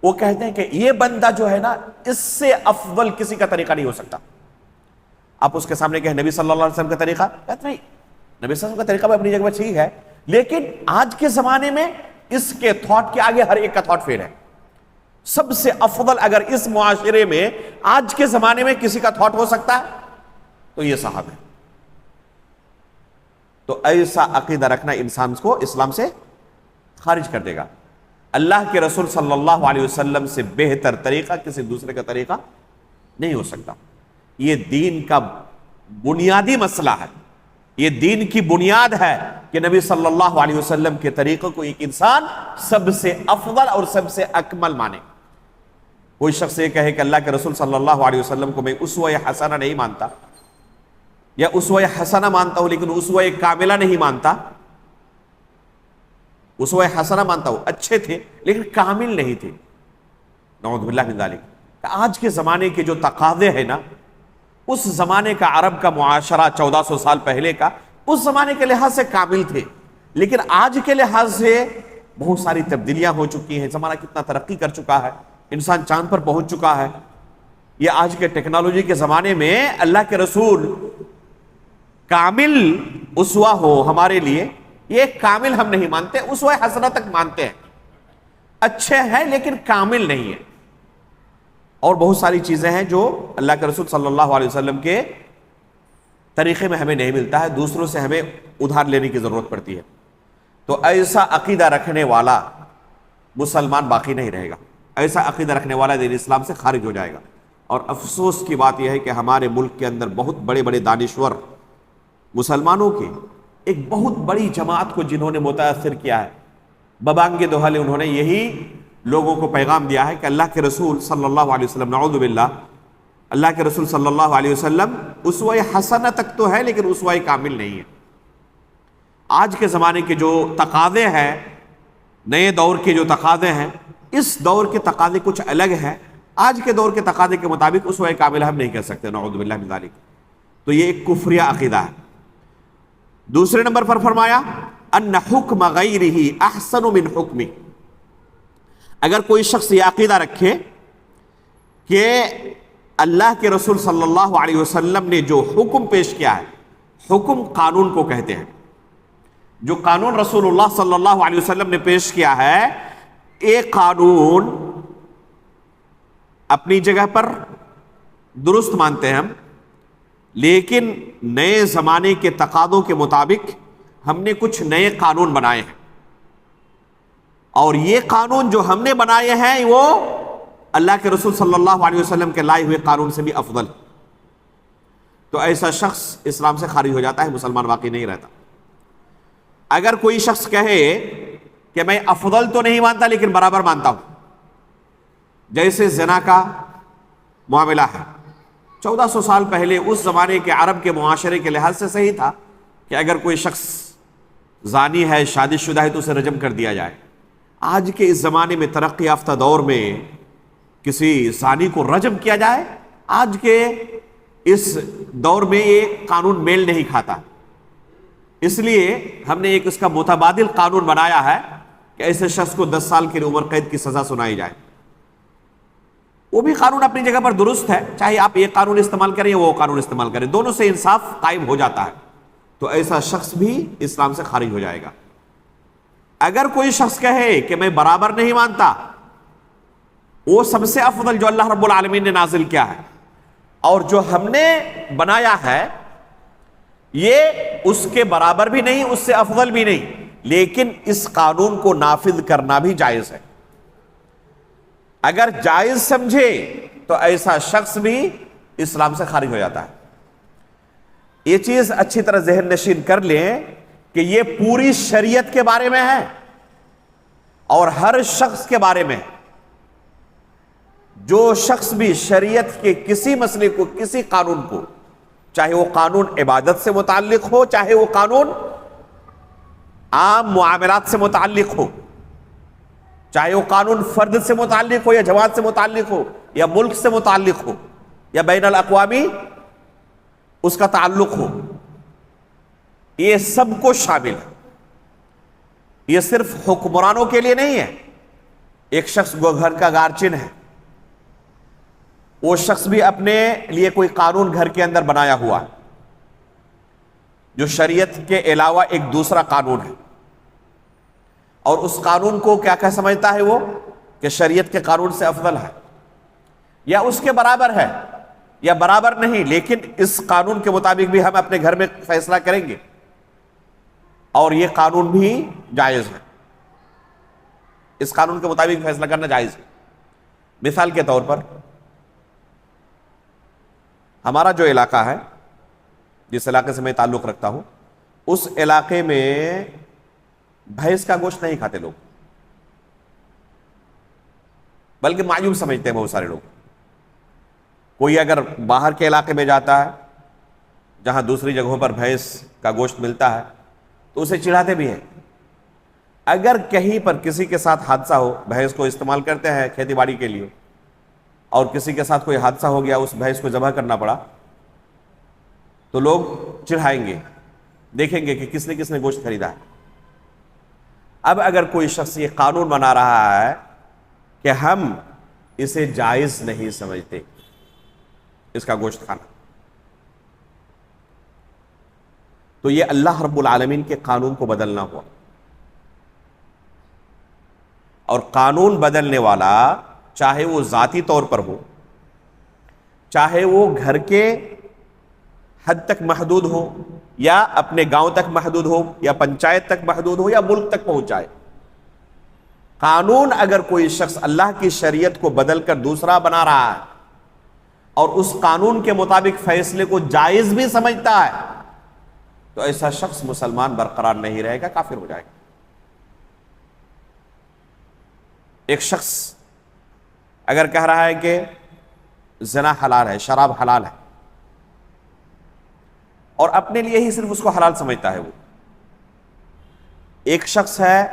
وہ کہتے ہیں کہ یہ بندہ جو ہے نا، اس سے افضل کسی کا طریقہ نہیں ہو سکتا۔ آپ اس کے سامنے کہیں نبی صلی اللہ علیہ وسلم کا طریقہ، کہتے نہیں، نبی صلی اللہ علیہ وسلم کا طریقہ بھی اپنی جگہ پر ٹھیک ہے، لیکن آج کے زمانے میں اس کے تھاٹ کے آگے ہر ایک کا تھاٹ فیل ہے۔ سب سے افضل اگر اس معاشرے میں آج کے زمانے میں کسی کا تھاٹ ہو سکتا ہے تو یہ صاحب ہے۔ تو ایسا عقیدہ رکھنا انسان کو اسلام سے خارج کر دے گا۔ اللہ کے رسول صلی اللہ علیہ وسلم سے بہتر طریقہ کسی دوسرے کا طریقہ نہیں ہو سکتا۔ یہ دین کا بنیادی مسئلہ ہے، یہ دین کی بنیاد ہے کہ نبی صلی اللہ علیہ وسلم کے طریقے کو ایک انسان سب سے افضل اور سب سے اکمل مانے۔ کوئی شخص یہ کہے کہ اللہ کے رسول صلی اللہ علیہ وسلم کو میں اسوہ حسنہ نہیں مانتا، یا اسوہ حسنہ مانتا ہوں لیکن اسوہ کاملہ نہیں مانتا، اسوہ حسنہ مانتا ہوں، اچھے تھے لیکن کامل نہیں تھے، نعوذ باللہ من ذالک۔ آج کے زمانے کے جو تقاضے ہیں نا، اس زمانے کا عرب کا معاشرہ 1400 سال پہلے کا اس زمانے کے لحاظ سے کامل تھے، لیکن آج کے لحاظ سے بہت ساری تبدیلیاں ہو چکی ہیں۔ زمانہ کتنا ترقی کر چکا ہے، انسان چاند پر پہنچ چکا ہے۔ یہ آج کے ٹیکنالوجی کے زمانے میں اللہ کے رسول کامل اسوہ ہو ہمارے لیے، یہ کامل ہم نہیں مانتے، اسوہ حسنہ تک مانتے ہیں، اچھے ہیں لیکن کامل نہیں ہے۔ اور بہت ساری چیزیں ہیں جو اللہ کے رسول صلی اللہ علیہ وسلم کے طریقے میں ہمیں نہیں ملتا ہے، دوسروں سے ہمیں ادھار لینے کی ضرورت پڑتی ہے۔ تو ایسا عقیدہ رکھنے والا مسلمان باقی نہیں رہے گا، ایسا عقیدہ رکھنے والا دین اسلام سے خارج ہو جائے گا۔ اور افسوس کی بات یہ ہے کہ ہمارے ملک کے اندر بہت بڑے بڑے دانشور مسلمانوں کی ایک بہت بڑی جماعت کو جنہوں نے متاثر کیا ہے، ببانگ دہلے انہوں نے یہی لوگوں کو پیغام دیا ہے کہ اللہ کے رسول صلی اللہ علیہ وسلم، نعوذ باللہ، اللہ کے رسول صلی اللہ علیہ وسلم اسوہ حسنہ تک تو ہے لیکن اسوہ کامل نہیں ہے۔ آج کے زمانے کے جو تقاضے ہیں، نئے دور کے جو تقاضے ہیں، اس دور کے تقاضے کچھ الگ ہیں۔ آج کے دور کے تقاضے کے مطابق اسوہ کامل ہم نہیں کہہ سکتے، نعوذ باللہ من ذالک۔ تو یہ ایک کفریہ عقیدہ ہے۔ دوسرے نمبر پر فرمایا ان حکم غیرہ احسن من حکمی۔ اگر کوئی شخص یہ عقیدہ رکھے کہ اللہ کے رسول صلی اللہ علیہ وسلم نے جو حکم پیش کیا ہے، حکم قانون کو کہتے ہیں، جو قانون رسول اللہ صلی اللہ علیہ وسلم نے پیش کیا ہے، ایک قانون اپنی جگہ پر درست مانتے ہیں ہم، لیکن نئے زمانے کے تقاضوں کے مطابق ہم نے کچھ نئے قانون بنائے ہیں، اور یہ قانون جو ہم نے بنائے ہیں وہ اللہ کے رسول صلی اللہ علیہ وسلم کے لائے ہوئے قانون سے بھی افضل۔ تو ایسا شخص اسلام سے خارج ہو جاتا ہے، مسلمان باقی نہیں رہتا۔ اگر کوئی شخص کہے کہ میں افضل تو نہیں مانتا لیکن برابر مانتا ہوں، جیسے زنا کا معاملہ ہے، 1400 سال پہلے اس زمانے کے عرب کے معاشرے کے لحاظ سے صحیح تھا کہ اگر کوئی شخص زانی ہے، شادی شدہ ہے، تو اسے رجم کر دیا جائے۔ آج کے اس زمانے میں، ترقی یافتہ دور میں، کسی زانی کو رجم کیا جائے، آج کے اس دور میں یہ قانون میل نہیں کھاتا۔ اس لیے ہم نے ایک اس کا متبادل قانون بنایا ہے کہ ایسے شخص کو 10 سال کی عمر قید کی سزا سنائی جائے۔ وہ بھی قانون اپنی جگہ پر درست ہے، چاہے آپ یہ قانون استعمال کریں یا وہ قانون استعمال کریں، دونوں سے انصاف قائم ہو جاتا ہے۔ تو ایسا شخص بھی اسلام سے خارج ہو جائے گا۔ اگر کوئی شخص کہے کہ میں برابر نہیں مانتا، وہ سب سے افضل جو اللہ رب العالمین نے نازل کیا ہے اور جو ہم نے بنایا ہے، یہ اس کے برابر بھی نہیں، اس سے افضل بھی نہیں، لیکن اس قانون کو نافذ کرنا بھی جائز ہے۔ اگر جائز سمجھے تو ایسا شخص بھی اسلام سے خارج ہو جاتا ہے۔ یہ چیز اچھی طرح ذہن نشین کر لیں کہ یہ پوری شریعت کے بارے میں ہے اور ہر شخص کے بارے میں۔ جو شخص بھی شریعت کے کسی مسئلے کو، کسی قانون کو، چاہے وہ قانون عبادت سے متعلق ہو، چاہے وہ قانون عام معاملات سے متعلق ہو، چاہے وہ قانون فرد سے متعلق ہو یا جماعت سے متعلق ہو یا ملک سے متعلق ہو یا بین الاقوامی اس کا تعلق ہو، یہ سب کو شامل ہے۔ یہ صرف حکمرانوں کے لیے نہیں ہے۔ ایک شخص گھر کا گارچن ہے، وہ شخص بھی اپنے لیے کوئی قانون گھر کے اندر بنایا ہوا ہے جو شریعت کے علاوہ ایک دوسرا قانون ہے، اور اس قانون کو کیا سمجھتا ہے وہ کہ شریعت کے قانون سے افضل ہے یا اس کے برابر ہے یا برابر نہیں، لیکن اس قانون کے مطابق بھی ہم اپنے گھر میں فیصلہ کریں گے، اور یہ قانون بھی جائز ہے۔ اس قانون کے مطابق فیصلہ کرنا جائز ہے۔ مثال کے طور پر، ہمارا جو علاقہ ہے، جس علاقے سے میں تعلق رکھتا ہوں، اس علاقے میں بھینس کا گوشت نہیں کھاتے لوگ، بلکہ معیوب سمجھتے ہیں بہت سارے لوگ۔ کوئی اگر باہر کے علاقے میں جاتا ہے جہاں دوسری جگہوں پر بھینس کا گوشت ملتا ہے تو اسے چڑھاتے بھی ہیں۔ اگر کہیں پر کسی کے ساتھ حادثہ ہو، بھینس کو استعمال کرتے ہیں کھیتی باڑی کے لیے، اور کسی کے ساتھ کوئی حادثہ ہو گیا، اس بھینس کو ذبح کرنا پڑا، تو لوگ چڑھائیں گے، دیکھیں گے کہ کس نے گوشت خریدا ہے۔ اب اگر کوئی شخص یہ قانون بنا رہا ہے کہ ہم اسے جائز نہیں سمجھتے اس کا گوشت کھانا، تو یہ اللہ رب العالمین کے قانون کو بدلنا ہوا۔ اور قانون بدلنے والا چاہے وہ ذاتی طور پر ہو، چاہے وہ گھر کے حد تک محدود ہو، یا اپنے گاؤں تک محدود ہو، یا پنچایت تک محدود ہو، یا ملک تک پہنچائے، قانون اگر کوئی شخص اللہ کی شریعت کو بدل کر دوسرا بنا رہا ہے اور اس قانون کے مطابق فیصلے کو جائز بھی سمجھتا ہے، تو ایسا شخص مسلمان برقرار نہیں رہے گا، کافر ہو جائے گا۔ ایک شخص اگر کہہ رہا ہے کہ زنا حلال ہے، شراب حلال ہے، اور اپنے لیے ہی صرف اس کو حلال سمجھتا ہے، وہ ایک شخص ہے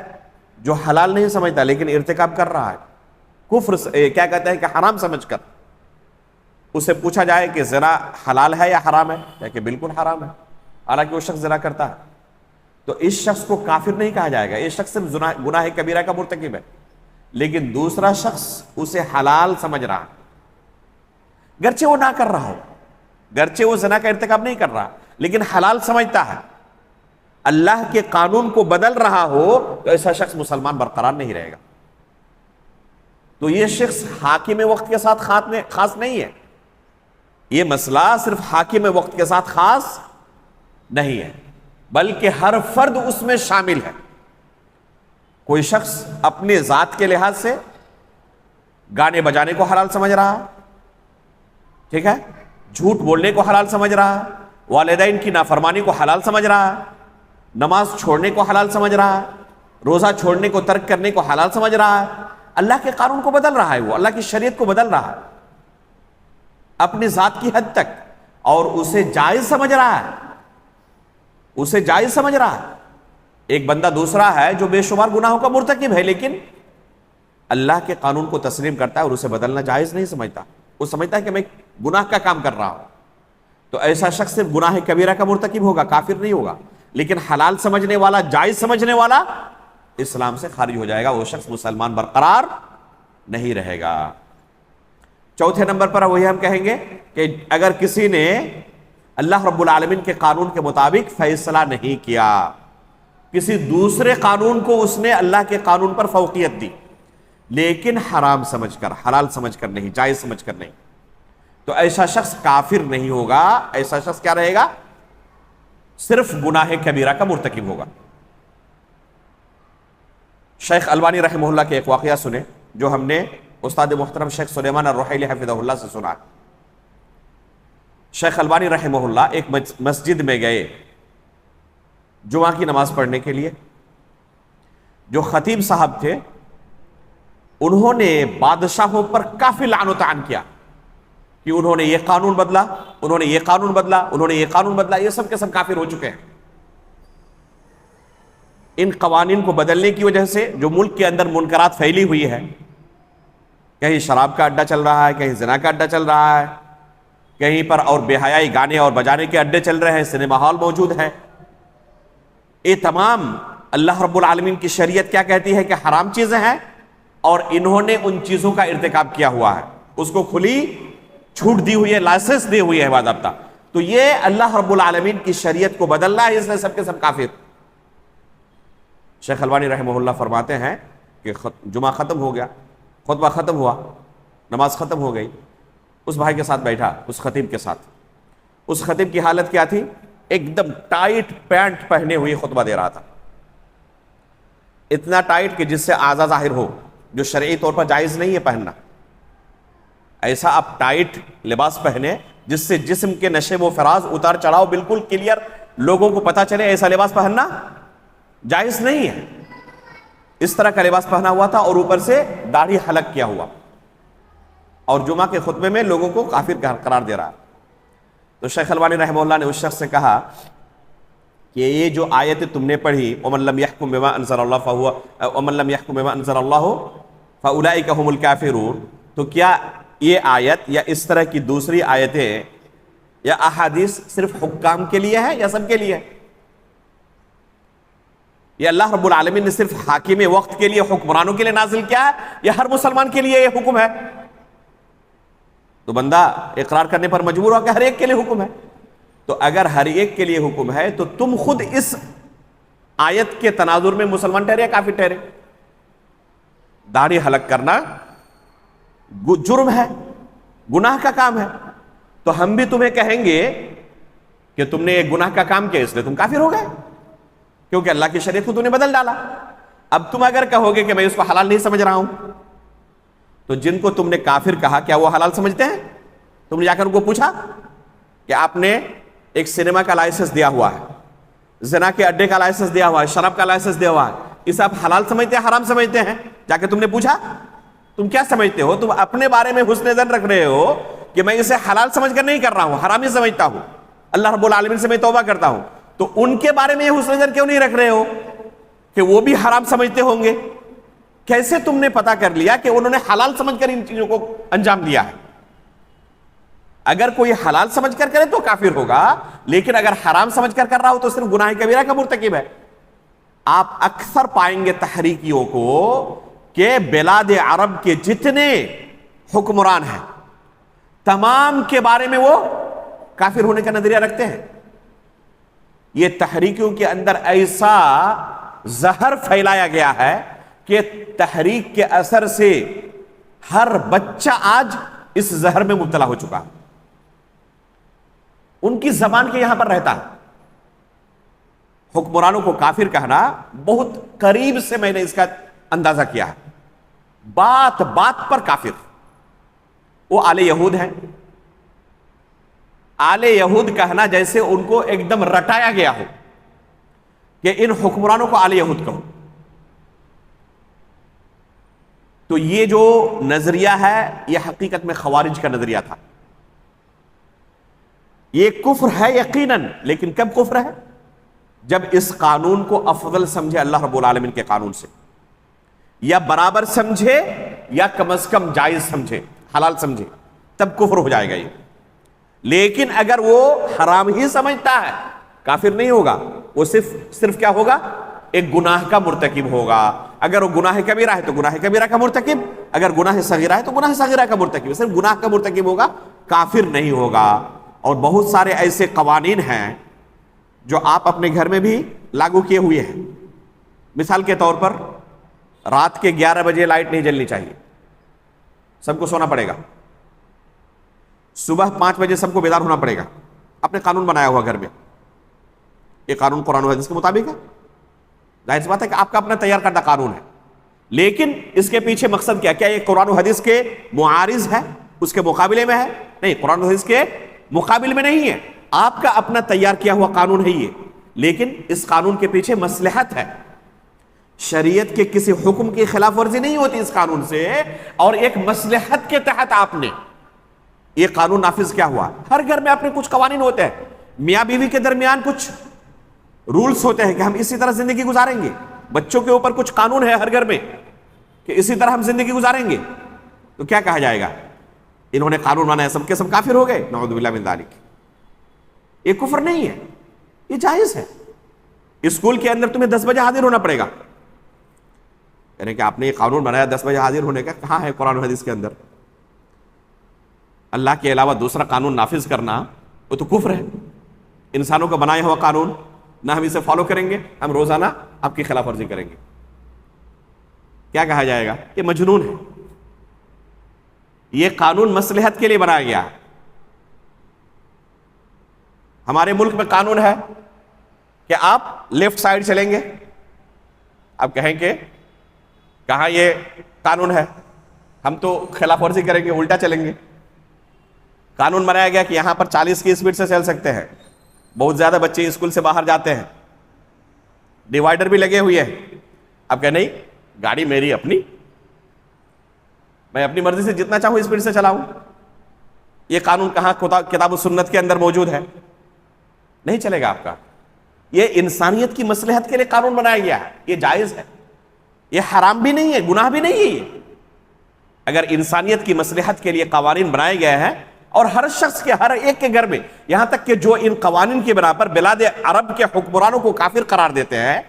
جو حلال نہیں سمجھتا لیکن ارتکاب کر رہا ہے، کفر کیا کہتے ہیں کہ حرام سمجھ کر، اسے پوچھا جائے کہ زنا حلال ہے یا حرام ہے، کہ بالکل حرام ہے، حالانکہ وہ شخص زنا کرتا ہے، تو اس شخص کو کافر نہیں کہا جائے گا، یہ شخص صرف گناہ کبیرہ کا مرتکب ہے۔ لیکن دوسرا شخص اسے حلال سمجھ رہا، گرچہ وہ نہ کر رہا ہو، گرچہ وہ زنا کا ارتکاب نہیں کر رہا، لیکن حلال سمجھتا ہے، اللہ کے قانون کو بدل رہا ہو، تو ایسا شخص مسلمان برقرار نہیں رہے گا۔ تو یہ شخص حاکم وقت کے ساتھ خاص نہیں ہے، یہ مسئلہ صرف حاکم وقت کے ساتھ خاص نہیں ہے، بلکہ ہر فرد اس میں شامل ہے۔ کوئی شخص اپنے ذات کے لحاظ سے گانے بجانے کو حلال سمجھ رہا ہے، ٹھیک ہے، جھوٹ بولنے کو حلال سمجھ رہا ہے، والدین کی نافرمانی کو حلال سمجھ رہا ہے، نماز چھوڑنے کو حلال سمجھ رہا ہے، روزہ چھوڑنے کو ترک کرنے کو حلال سمجھ رہا ہے، اللہ کے قانون کو بدل رہا ہے، وہ اللہ کی شریعت کو بدل رہا ہے اپنی ذات کی حد تک، اور اسے جائز سمجھ رہا ہے، اسے جائز سمجھ رہا ہے۔ ایک بندہ دوسرا ہے جو بے شمار گناہوں کا مرتکب ہے، لیکن اللہ کے قانون کو تسلیم کرتا ہے اور اسے بدلنا جائز نہیں سمجھتا، وہ سمجھتا ہے کہ میں گناہ کا کام کر رہا ہوں، تو ایسا شخص صرف گناہ کبیرہ کا مرتکب ہوگا، کافر نہیں ہوگا، لیکن حلال سمجھنے والا، جائز سمجھنے والا اسلام سے خارج ہو جائے گا، وہ شخص مسلمان برقرار نہیں رہے گا۔ چوتھے نمبر پر وہی ہم کہیں گے کہ اگر کسی نے اللہ رب العالمین کے قانون کے مطابق فیصلہ نہیں کیا، کسی دوسرے قانون کو اس نے اللہ کے قانون پر فوقیت دی، لیکن حرام سمجھ کر، حلال سمجھ کر نہیں، جائز سمجھ کر نہیں، تو ایسا شخص کافر نہیں ہوگا، ایسا شخص کیا رہے گا؟ صرف گناہ کبیرہ کا مرتکب ہوگا۔ شیخ البانی رحمہ اللہ کے ایک واقعہ سنے جو ہم نے استاد محترم شیخ سلیمان الرحیلی حفظہ اللہ سے سنا۔ شیخ البانی رحمہ اللہ ایک مسجد میں گئے جمعہ کی نماز پڑھنے کے لیے، جو خطیب صاحب تھے انہوں نے بادشاہوں پر کافی لعن و طعن کیا کہ انہوں نے یہ قانون بدلا، انہوں نے یہ قانون بدلا، انہوں نے یہ قانون بدلا، یہ سب کے سب کافر ہو چکے ہیں۔ ان قوانین کو بدلنے کی وجہ سے جو ملک کے اندر منکرات پھیلی ہوئی ہے، کہیں شراب کا اڈا چل رہا ہے، کہیں زنا کا اڈا چل رہا ہے، کہیں پر اور بے حیائی گانے اور بجانے کے اڈے چل رہے ہیں، سنیما ہال موجود ہے، یہ تمام اللہ رب العالمین کی شریعت کیا کہتی ہے کہ حرام چیزیں ہیں، اور انہوں نے ان چیزوں کا ارتکاب کیا ہوا ہے، اس کو کھلی چھوٹ دی ہوئی ہے، لائسنس دی ہوئی ہے باضابطہ، تو یہ اللہ رب العالمین کی شریعت کو بدلنا ہے، اس لیے سب کے سب کافر۔ شیخ البانی رحمہ اللہ فرماتے ہیں کہ جمعہ ختم ہو گیا، خطبہ ختم ہوا، نماز ختم ہو گئی، اس بھائی کے ساتھ بیٹھا، اس خطیب کے ساتھ، اس خطیب کی حالت کیا تھی؟ ایک دم ٹائٹ پینٹ پہنے ہوئے خطبہ دے رہا تھا، اتنا ٹائٹ کہ جس سے اعضاء ظاہر ہو، جو شرعی طور پر جائز نہیں ہے پہننا، ایسا آپ ٹائٹ لباس پہنے جس سے جسم کے نشے و فراز، اتار چڑھاؤ بالکل کلیئر لوگوں کو پتا چلے، ایسا لباس پہننا جائز نہیں ہے۔ اس طرح کا لباس پہنا ہوا تھا اور اوپر سے داڑھی حلق کیا ہوا، اور جمعہ کے خطبے میں لوگوں کو کافر قرار دے رہا۔ تو شیخ البانی رحمہ اللہ نے اس شخص سے کہا کہ یہ جو آیت تم نے پڑھی، وَمَن لَّمْ يَحْكُم بِمَا أَنزَلَ اللَّهُ وَمَن لَّمْ يَحْكُم بِمَا أَنزَلَ اللَّهُ فَأُولَٰئِكَ هُمُ الْكَافِرُونَ، تو کیا یہ آیت یا اس طرح کی دوسری آیتیں یا احادیث صرف حکام کے لیے ہے یا سب کے لیے ہے؟ یہ اللہ رب العالمین نے صرف حاکم وقت کے لیے، حکمرانوں کے لیے نازل کیا ہے یا ہر مسلمان کے لیے یہ حکم ہے؟ تو بندہ اقرار کرنے پر مجبور ہو کہ ہر ایک کے لیے حکم ہے۔ تو اگر ہر ایک کے لیے حکم ہے تو تم خود اس آیت کے تناظر میں مسلمان ٹھہرے یا کافر ٹھہرے؟ داڑھی حلق کرنا جرم ہے، گناہ کا کام ہے، تو ہم بھی تمہیں کہیں گے کہ تم نے ایک گناہ کا کام کیا اس لیے تم کافر ہو گئے، کیونکہ اللہ کی شریعت کو تم نے بدل ڈالا۔ اب تم اگر کہو گے کہ میں اس کو حلال نہیں سمجھ رہا ہوں، تو جن کو تم نے کافر کہا کیا وہ حلال سمجھتے ہیں؟ تم نے جا کر ان کو پوچھا کہ آپ نے ایک سینما کا لائسنس دیا ہوا ہے، زنا کے اڈے کا لائسنس دیا ہوا ہے، شراب کا لائسنس دیا ہوا ہے، اسے آپ حلال سمجھتے ہیں حرام سمجھتے ہیں؟ جا کے تم نے پوچھا؟ تم کیا سمجھتے ہو؟ تم اپنے بارے میں حسن ظن رکھ رہے ہو کہ میں اسے حلال سمجھ کر نہیں کر رہا ہوں، حرام ہی سمجھتا ہوں، اللہ رب العالمین سے میں توبہ کرتا ہوں۔ تو ان کے بارے میں یہ حسن ظن کیوں نہیں رکھ رہے ہو کہ وہ بھی حرام سمجھتے ہوں گے؟ کیسے تم نے پتا کر لیا کہ انہوں نے حلال سمجھ کر ان چیزوں کو انجام دیا ہے؟ اگر کوئی حلال سمجھ کر کرے تو کافر ہوگا، لیکن اگر حرام سمجھ کر رہا ہو تو صرف گناہ کبیرہ کا مرتکب ہے۔ آپ اکثر پائیں گے تحریکیوں کو کہ بلاد عرب کے جتنے حکمران ہیں تمام کے بارے میں وہ کافر ہونے کا نظریہ رکھتے ہیں۔ یہ تحریکیوں کے اندر ایسا زہر پھیلایا گیا ہے کہ تحریک کے اثر سے ہر بچہ آج اس زہر میں مبتلا ہو چکا، ان کی زبان کے یہاں پر رہتا ہے۔ حکمرانوں کو کافر کہنا بہت قریب سے میں نے اس کا اندازہ کیا ہے، بات بات پر کافر۔ وہ آل یہود ہیں، آل یہود کہنا جیسے ان کو ایک دم رٹایا گیا ہو کہ ان حکمرانوں کو آل یہود کہو۔ تو یہ جو نظریہ ہے یہ حقیقت میں خوارج کا نظریہ تھا۔ یہ کفر ہے یقیناً، لیکن کب کفر ہے؟ جب اس قانون کو افضل سمجھے اللہ رب العالمین کے قانون سے، یا برابر سمجھے یا کم از کم جائز سمجھے، حلال سمجھے، تب کفر ہو جائے گا یہ۔ لیکن اگر وہ حرام ہی سمجھتا ہے کافر نہیں ہوگا، وہ صرف کیا ہوگا؟ ایک گناہ کا مرتکب ہوگا۔ اگر وہ گناہ کبیرہ ہے تو گناہ کبیرہ کا مرتکب، اگر گناہ صغیرہ ہے تو گناہ صغیرہ کا مرتکب، صرف گناہ کا مرتکب ہوگا، کافر نہیں ہوگا۔ اور بہت سارے ایسے قوانین ہیں جو آپ اپنے گھر میں بھی لاگو کیے ہوئے ہیں۔ مثال کے طور پر رات کے 11 بجے لائٹ نہیں جلنی چاہیے، سب کو سونا پڑے گا۔ صبح 5 بجے سب کو بیدار ہونا پڑے گا۔ اپنے قانون بنایا ہوا گھر میں، یہ قانون قرآن و حدیث کے مطابق ہے۔ ظاہر سی بات ہے کہ آپ کا اپنا تیار کردہ قانون ہے، لیکن اس کے پیچھے مقصد کیا یہ قرآن و حدیث کے معارض ہے، اس کے مقابلے میں ہے؟ نہیں، قرآن و حدیث کے مقابلے میں نہیں ہے، آپ کا اپنا تیار کیا ہوا قانون ہے یہ۔ لیکن اس قانون کے پیچھے مصلحت ہے، شریعت کے کسی حکم کی خلاف ورزی نہیں ہوتی اس قانون سے، اور ایک مصلحت کے تحت آپ نے یہ قانون نافذ کیا ہوا۔ ہر گھر میں اپنے کچھ قوانین ہوتے ہیں، میاں بیوی کے درمیان کچھ رولز ہوتے ہیں کہ ہم اسی طرح زندگی گزاریں گے، بچوں کے اوپر کچھ قانون ہے ہر گھر میں کہ اسی طرح ہم زندگی گزاریں گے۔ تو کیا کہا جائے گا؟ انہوں نے قانون بنایا، سب کے سب کافر ہو گئے؟ نعوذ باللہ من ذالک۔ یہ کفر نہیں ہے، یہ جائز ہے۔ اسکول کے اندر تمہیں 10 بجے حاضر ہونا پڑے گا، یعنی کہ آپ نے یہ قانون بنایا 10 بجے حاضر ہونے کا، کہاں ہے قرآن و حدیث کے اندر؟ اللہ کے علاوہ دوسرا قانون نافذ کرنا وہ تو کفر ہے۔ انسانوں کا بنایا ہوا قانون نہ ہم اسے فالو کریں گے، ہم روزانہ آپ کی خلاف ورزی کریں گے، کیا کہا جائے گا؟ یہ مجنون ہے۔ یہ قانون مصلحت کے لیے بنایا گیا ہے۔ ہمارے ملک میں قانون ہے کہ آپ لیفٹ سائڈ چلیں گے، آپ کہیں کہ کہاں یہ قانون ہے، ہم تو خلاف ورزی کریں گے، الٹا چلیں گے۔ قانون بنایا گیا کہ یہاں پر 40 کی اسپیڈ سے چل سکتے ہیں، بہت زیادہ بچے اسکول سے باہر جاتے ہیں، ڈیوائیڈر بھی لگے ہوئے ہیں، اب کہ نہیں گاڑی میری اپنی، میں اپنی مرضی سے جتنا چاہوں اسپیڈ سے چلاؤں۔ یہ قانون کہاں کتاب و سنت کے اندر موجود ہے؟ نہیں چلے گا آپ کا۔ یہ انسانیت کی مصلحت کے لیے قانون بنایا گیا ہے، یہ جائز ہے، یہ حرام بھی نہیں ہے، گناہ بھی نہیں ہے۔ اگر انسانیت کی مصلحت کے لیے قوانین بنائے گئے ہیں اور ہر شخص کے ہر ایک کے گھر میں، یہاں تک کہ جو ان قوانین کی بنا پر بلاد عرب کے حکمرانوں کو کافر قرار دیتے ہیں،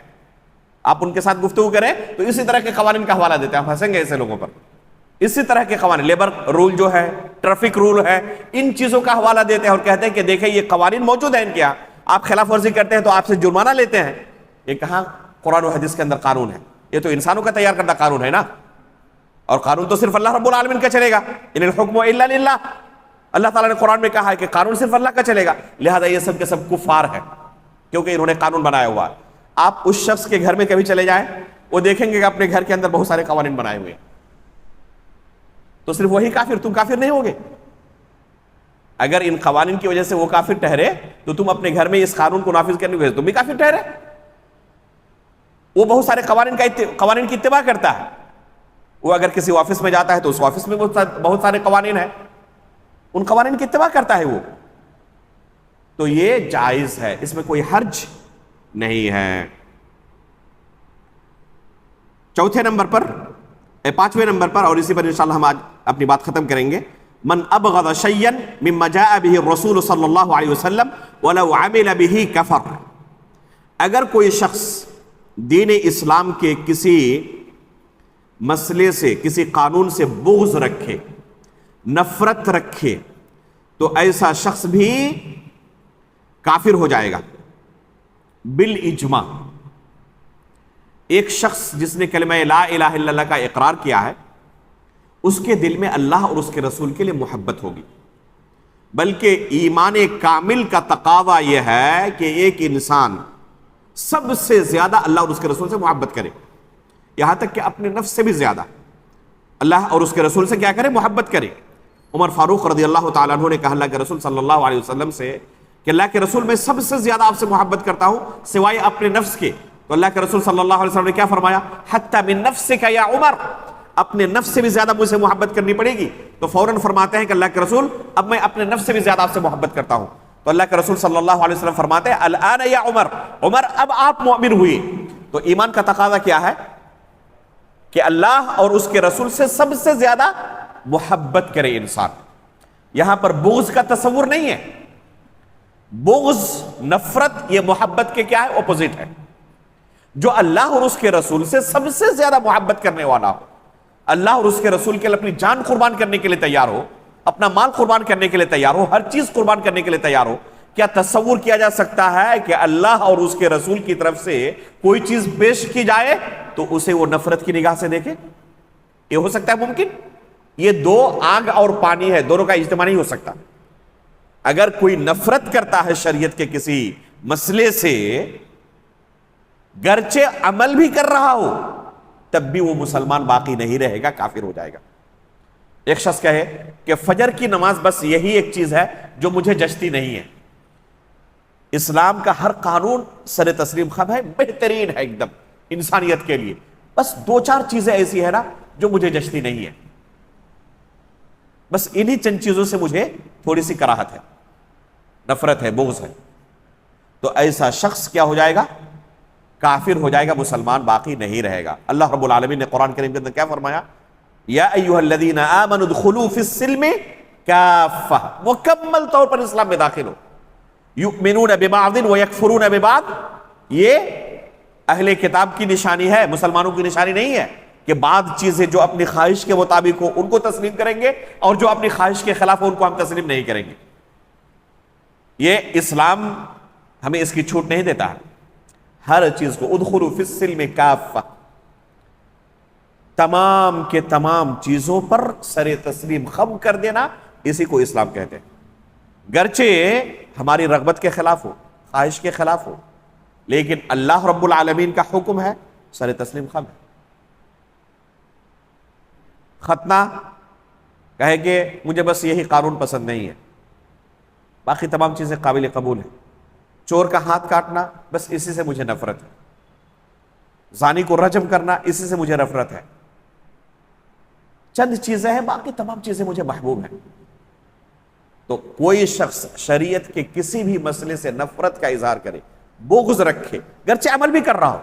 آپ ان کے ساتھ گفتگو کریں تو اسی طرح کے قوانین کا حوالہ دیتے ہیں، آپ ہنسیں گے ایسے لوگوں پر، اسی طرح کے قوانین، لیبر رول جو ہے، ٹریفک رول ہے، ان چیزوں کا حوالہ دیتے ہیں اور کہتے ہیں کہ دیکھیں یہ قوانین موجود ہیں ان کے یہاں، آپ خلاف ورزی کرتے ہیں تو آپ سے جرمانہ لیتے ہیں۔ یہ کہاں قرآن و حدیث کے اندر قانون ہے؟ یہ تو انسانوں کا تیار کردہ قانون ہے نا، اور قانون تو صرف اللہ رب العالمین کا چلے گا، ان الحکم الا للہ، اللہ تعالیٰ نے قرآن میں کہا ہے کہ قانون صرف اللہ کا چلے گا، لہذا یہ سب کے سب کفار ہیں کیونکہ انہوں نے قانون بنایا ہوا ہے۔ آپ اس شخص کے گھر میں کبھی چلے جائیں، وہ دیکھیں گے کہ اپنے گھر کے اندر بہت سارے قوانین بنائے ہوئے ہیں، تو صرف وہی کافر، تم کافر نہیں ہوگے؟ اگر ان قوانین کی وجہ سے وہ کافر ٹھہرے تو تم اپنے گھر میں اس قانون کو نافذ کرنے کی وجہ سے تم بھی کافر ٹھہرے۔ وہ بہت سارے قوانین کی اتباع کرتا ہے، وہ اگر کسی آفس میں جاتا ہے تو اس آفس میں بہت سارے قوانین ہیں، ان قوانین کی اتباع کرتا ہے وہ، تو یہ جائز ہے، اس میں کوئی حرج نہیں ہے۔ چوتھے نمبر پر، پانچویں نمبر پر، اور اسی پر انشاءاللہ ہم آج اپنی بات ختم کریں گے، من ابغض شيئا مما جاء به الرسول صلی اللہ علیہ وسلم ولو عمل به کفر۔ اگر کوئی شخص دین اسلام کے کسی مسئلے سے، کسی قانون سے بغض رکھے، نفرت رکھے، تو ایسا شخص بھی کافر ہو جائے گا بالاجماع۔ ایک شخص جس نے کلمہ لا الہ الا اللہ کا اقرار کیا ہے، اس کے دل میں اللہ اور اس کے رسول کے لیے محبت ہوگی، بلکہ ایمان کامل کا تقاضا یہ ہے کہ ایک انسان سب سے زیادہ اللہ اور اس کے رسول سے محبت کرے، یہاں تک کہ اپنے نفس سے بھی زیادہ اللہ اور اس کے رسول سے کیا کرے؟ محبت کرے۔ عمر فاروق رضی اللہ تعالیٰ عنہ نے کہا اللہ کے رسول صلی اللہ علیہ وسلم سے کہ اللہ کے رسول میں سب سے زیادہ آپ سے محبت کرتا ہوں سوائے اپنے نفس کے، تو اللہ کے رسول صلی اللہ علیہ وسلم نے کیا فرمایا؟ حتی من نفسک یا عمر، اپنے نفس سے بھی زیادہ مجھ سے محبت کرنی پڑے گی۔ تو فوراً فرماتے ہیں کہ اللہ کے رسول اب میں اپنے نفس سے بھی زیادہ آپ سے محبت کرتا ہوں، تو اللہ کے رسول صلی اللہ علیہ وسلم فرماتے ہیں الآن یا عمر، عمر اب آپ مؤمن ہوئے۔ تو ایمان کا تقاضا کیا ہے؟ کہ اللہ اور اس کے رسول سے سب سے زیادہ محبت کرے انسان۔ یہاں پر بغض کا تصور نہیں ہے، بغض، نفرت، یہ محبت کے کیا ہے؟ اپوزٹ ہے۔ جو اللہ اور اس کے رسول سے سب سے زیادہ محبت کرنے والا ہو، اللہ اور اس کے رسول کے لیے اپنی جان قربان کرنے کے لیے تیار ہو، اپنا مال قربان کرنے کے لیے تیار ہو، ہر چیز قربان کرنے کے لیے تیار ہو، کیا تصور کیا جا سکتا ہے کہ اللہ اور اس کے رسول کی طرف سے کوئی چیز پیش کی جائے تو اسے وہ نفرت کی نگاہ سے دیکھے؟ یہ ہو سکتا ہے ممکن؟ یہ دو آگ اور پانی ہے، دونوں کا اجتماع نہیں ہو سکتا۔ اگر کوئی نفرت کرتا ہے شریعت کے کسی مسئلے سے، گرچہ عمل بھی کر رہا ہو، تب بھی وہ مسلمان باقی نہیں رہے گا، کافر ہو جائے گا۔ ایک شخص کہے کہ فجر کی نماز بس یہی ایک چیز ہے جو مجھے جچتی نہیں ہے، اسلام کا ہر قانون سر تسلیم خم ہے، بہترین ہے ایک دم انسانیت کے لیے، بس دو چار چیزیں ایسی ہے نا جو مجھے جچتی نہیں ہے، بس انہی چند چیزوں سے مجھے تھوڑی سی کراہت ہے، نفرت ہے، بغض ہے، تو ایسا شخص کیا ہو جائے گا؟ کافر ہو جائے گا، مسلمان باقی نہیں رہے گا۔ اللہ رب العالمین نے قرآن کریم کے اندر کیا فرمایا؟ یا ایھا الذین آمنوا ادخلوا فی السلم کافہ، مکمل طور پر اسلام میں داخل ہو۔ یؤمنون ببعض ویکفرون ببعض، یہ اہل کتاب کی نشانی ہے، مسلمانوں کی نشانی نہیں ہے کہ بعض چیزیں جو اپنی خواہش کے مطابق ہو ان کو تسلیم کریں گے اور جو اپنی خواہش کے خلاف ہو ان کو ہم تسلیم نہیں کریں گے۔ یہ اسلام ہمیں اس کی چھوٹ نہیں دیتا ہے، ہر چیز کو ادخلوا فی السلم کافہ، تمام کے تمام چیزوں پر سر تسلیم خم کر دینا، اسی کو اسلام کہتے ہیں، گرچہ ہماری رغبت کے خلاف ہو، خواہش کے خلاف ہو، لیکن اللہ رب العالمین کا حکم ہے سر تسلیم خم ہے۔ ختنہ کہے کہ مجھے بس یہی قانون پسند نہیں ہے، باقی تمام چیزیں قابل قبول ہیں، چور کا ہاتھ کاٹنا بس اسی سے مجھے نفرت ہے، زانی کو رجم کرنا اسی سے مجھے نفرت ہے، چند چیزیں ہیں، باقی تمام چیزیں مجھے محبوب ہیں۔ تو کوئی شخص شریعت کے کسی بھی مسئلے سے نفرت کا اظہار کرے، بغض رکھے، گرچہ عمل بھی کر رہا ہو،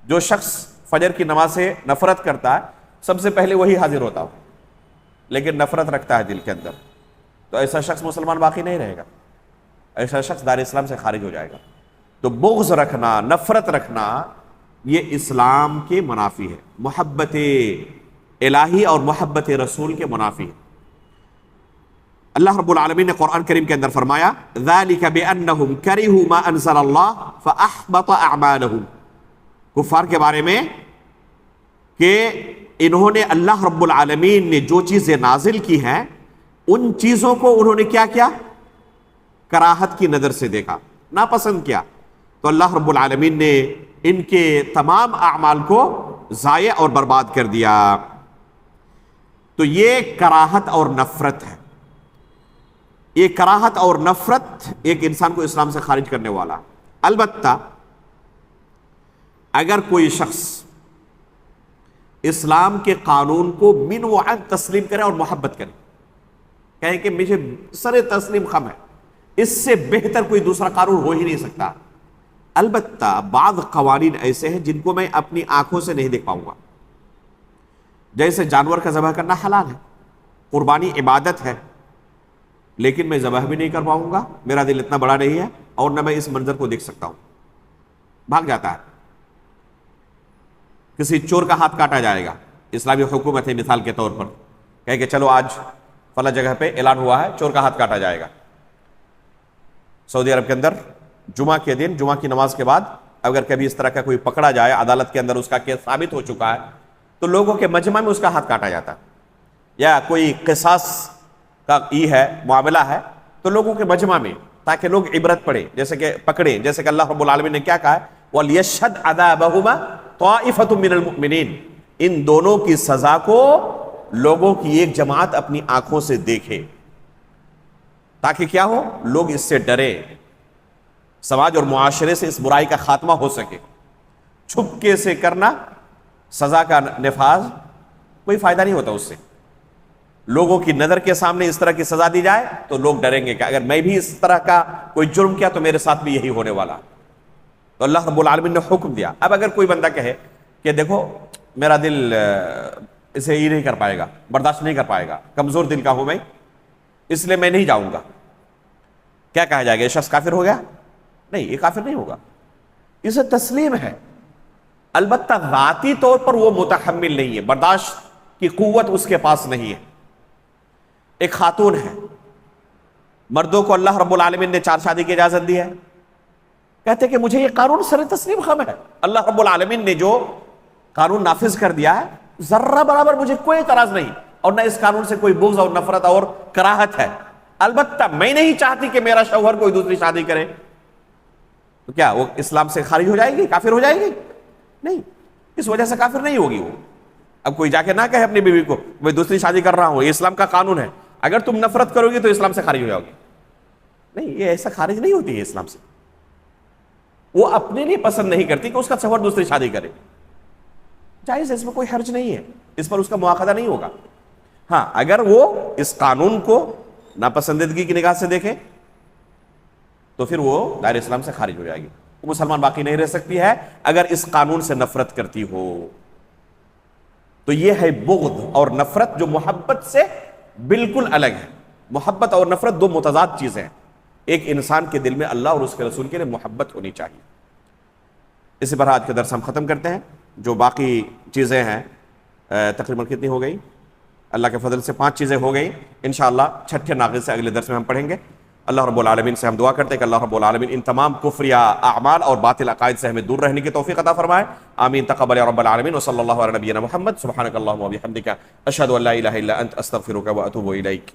جو شخص فجر کی نماز سے نفرت کرتا ہے، سب سے پہلے وہی حاضر ہوتا ہو، لیکن نفرت رکھتا ہے دل کے اندر، تو ایسا شخص مسلمان باقی نہیں رہے گا، ایسا شخص دار اسلام سے خارج ہو جائے گا۔ تو بغض رکھنا، نفرت رکھنا، یہ اسلام کے منافی ہے، محبت الہی اور محبت رسول کے منافی ہے۔ اللہ رب العالمین نے قرآن کریم کے اندر فرمایا ذَلِكَ بِأَنَّهُمْ كَرِهُوا مَا أَنزَلَ اللَّهُ فَأَحْبَطَ أَعْمَالَهُمْ، کفار کے بارے میں کہ انہوں نے اللہ رب العالمین نے جو چیزیں نازل کی ہیں ان چیزوں کو انہوں نے کیا کیا؟ کراہت کی نظر سے دیکھا، ناپسند کیا، تو اللہ رب العالمین نے ان کے تمام اعمال کو ضائع اور برباد کر دیا۔ تو یہ کراہت اور نفرت ہے، یہ کراہت اور نفرت ایک انسان کو اسلام سے خارج کرنے والا۔ البتہ اگر کوئی شخص اسلام کے قانون کو من وعن تسلیم کرے اور محبت کرے، کہیں کہ مجھے سر تسلیم خم ہے، اس سے بہتر کوئی دوسرا قانون ہو ہی نہیں سکتا۔ البتہ بعض قوانین ایسے ہیں جن کو میں اپنی آنکھوں سے نہیں دیکھ پاؤں گا، جیسے جانور کا ذبح کرنا حلال ہے، قربانی عبادت ہے، لیکن میں ذبح بھی نہیں کر پاؤں گا، میرا دل اتنا بڑا نہیں ہے، اور نہ میں اس منظر کو دیکھ سکتا ہوں، بھاگ جاتا ہے۔ کسی چور کا ہاتھ کاٹا جائے گا، اسلامی حکومت ہے مثال کے طور پر کہے کہ چلو آج فلاں جگہ پہ اعلان ہوا ہے چور کا ہاتھ کاٹا جائے گا۔ سعودی عرب کے اندر جمعہ کے دن، جمعہ کی نماز کے بعد اگر کبھی اس طرح کا کوئی پکڑا جائے، عدالت کے اندر اس کا کیس ثابت ہو چکا ہے، تو لوگوں کے مجمع میں اس کا ہاتھ کاٹا جاتا ہے، یا کوئی قصاص کا ہے معاملہ ہے تو لوگوں کے مجمع میں، تاکہ لوگ عبرت پڑے، جیسے کہ پکڑیں، جیسے کہ اللہ رب العالمین نے کیا کہا ہے وَلْيَشْهَدْ عَذَابَهُمَا طَائِفَةٌ مِّنَ الْمُؤْمِنِينَ، ان دونوں کی سزا کو لوگوں کی ایک جماعت اپنی آنکھوں سے دیکھے، تاکہ کیا ہو، لوگ اس سے ڈرے، سماج اور معاشرے سے اس برائی کا خاتمہ ہو سکے۔ چھپکے سے کرنا سزا کا نفاذ کوئی فائدہ نہیں ہوتا، اس سے لوگوں کی نظر کے سامنے اس طرح کی سزا دی جائے تو لوگ ڈریں گے کہ اگر میں بھی اس طرح کا کوئی جرم کیا تو میرے ساتھ بھی یہی ہونے والا، تو اللہ رب العالمین نے حکم دیا۔ اب اگر کوئی بندہ کہے کہ دیکھو میرا دل اسے یہ نہیں کر پائے گا، برداشت نہیں کر پائے گا، کمزور دل کا ہوں میں، اس لیے میں نہیں جاؤں گا، کیا کہا جائے گا؟ یہ شخص کافر ہو گیا؟ نہیں، یہ کافر نہیں ہوگا، اسے تسلیم ہے، البتہ ذاتی طور پر وہ متحمل نہیں ہے، برداشت کی قوت اس کے پاس نہیں ہے۔ ایک خاتون ہے، مردوں کو اللہ رب العالمین نے 4 شادی کی اجازت دی ہے، کہتے کہ مجھے یہ قانون سر تسلیم خم ہے، اللہ رب العالمین نے جو قانون نافذ کر دیا ہے ذرہ برابر مجھے کوئی اعتراض نہیں، اور نہ اس قانون سے کوئی بغض اور نفرت اور کراہت ہے، البتہ میں نہیں چاہتی کہ میرا شوہر کوئی دوسری شادی کرے، تو کیا وہ اسلام سے خارج ہو جائے گی، کافر ہو جائے گی؟ نہیں، اس وجہ سے کافر نہیں ہوگی وہ۔ اب کوئی جا کے نہ کہے اپنی بیوی کو میں دوسری شادی کر رہا ہوں، یہ اسلام کا قانون ہے، اگر تم نفرت کرو گی تو اسلام سے خارج ہو جاؤ گی، نہیں، یہ ایسا خارج نہیں ہوتی ہے اسلام سے۔ وہ اپنے لیے پسند نہیں کرتی کہ اس کا شوہر دوسری شادی کرے، جائز ہے، اس میں کوئی حرج نہیں ہے، اس پر اس کا مواخذہ نہیں ہوگا۔ ہاں، اگر وہ اس قانون کو ناپسندیدگی کی نگاہ سے دیکھے تو پھر وہ دائرہ اسلام سے خارج ہو جائے گی، وہ مسلمان باقی نہیں رہ سکتی ہے اگر اس قانون سے نفرت کرتی ہو۔ تو یہ ہے بغض اور نفرت جو محبت سے بالکل الگ ہے۔ محبت اور نفرت دو متضاد چیزیں ہیں، ایک انسان کے دل میں اللہ اور اس کے رسول کے لیے محبت ہونی چاہیے۔ اسی پر آج کا درس ہم ختم کرتے ہیں، جو باقی چیزیں ہیں تقریباً کتنی ہو گئی؟ اللہ کے فضل سے 5 چیزیں ہو گئی، انشاءاللہ 6 ناقص سے اگلے درس میں ہم پڑھیں گے۔ اللہ رب العالمین سے ہم دعا کرتے ہیں کہ اللہ رب العالمین ان تمام کفریہ اعمال اور باطل عقائد سے ہمیں دور رہنے کی توفیق عطا فرمائے، آمین، تقبل یا رب العالمین، وصلی اللہ علی نبینا محمد، سبحانک اللہم و بحمدک، اشہد ان لا الہ الا انت، استغفرک و اتوب الیک۔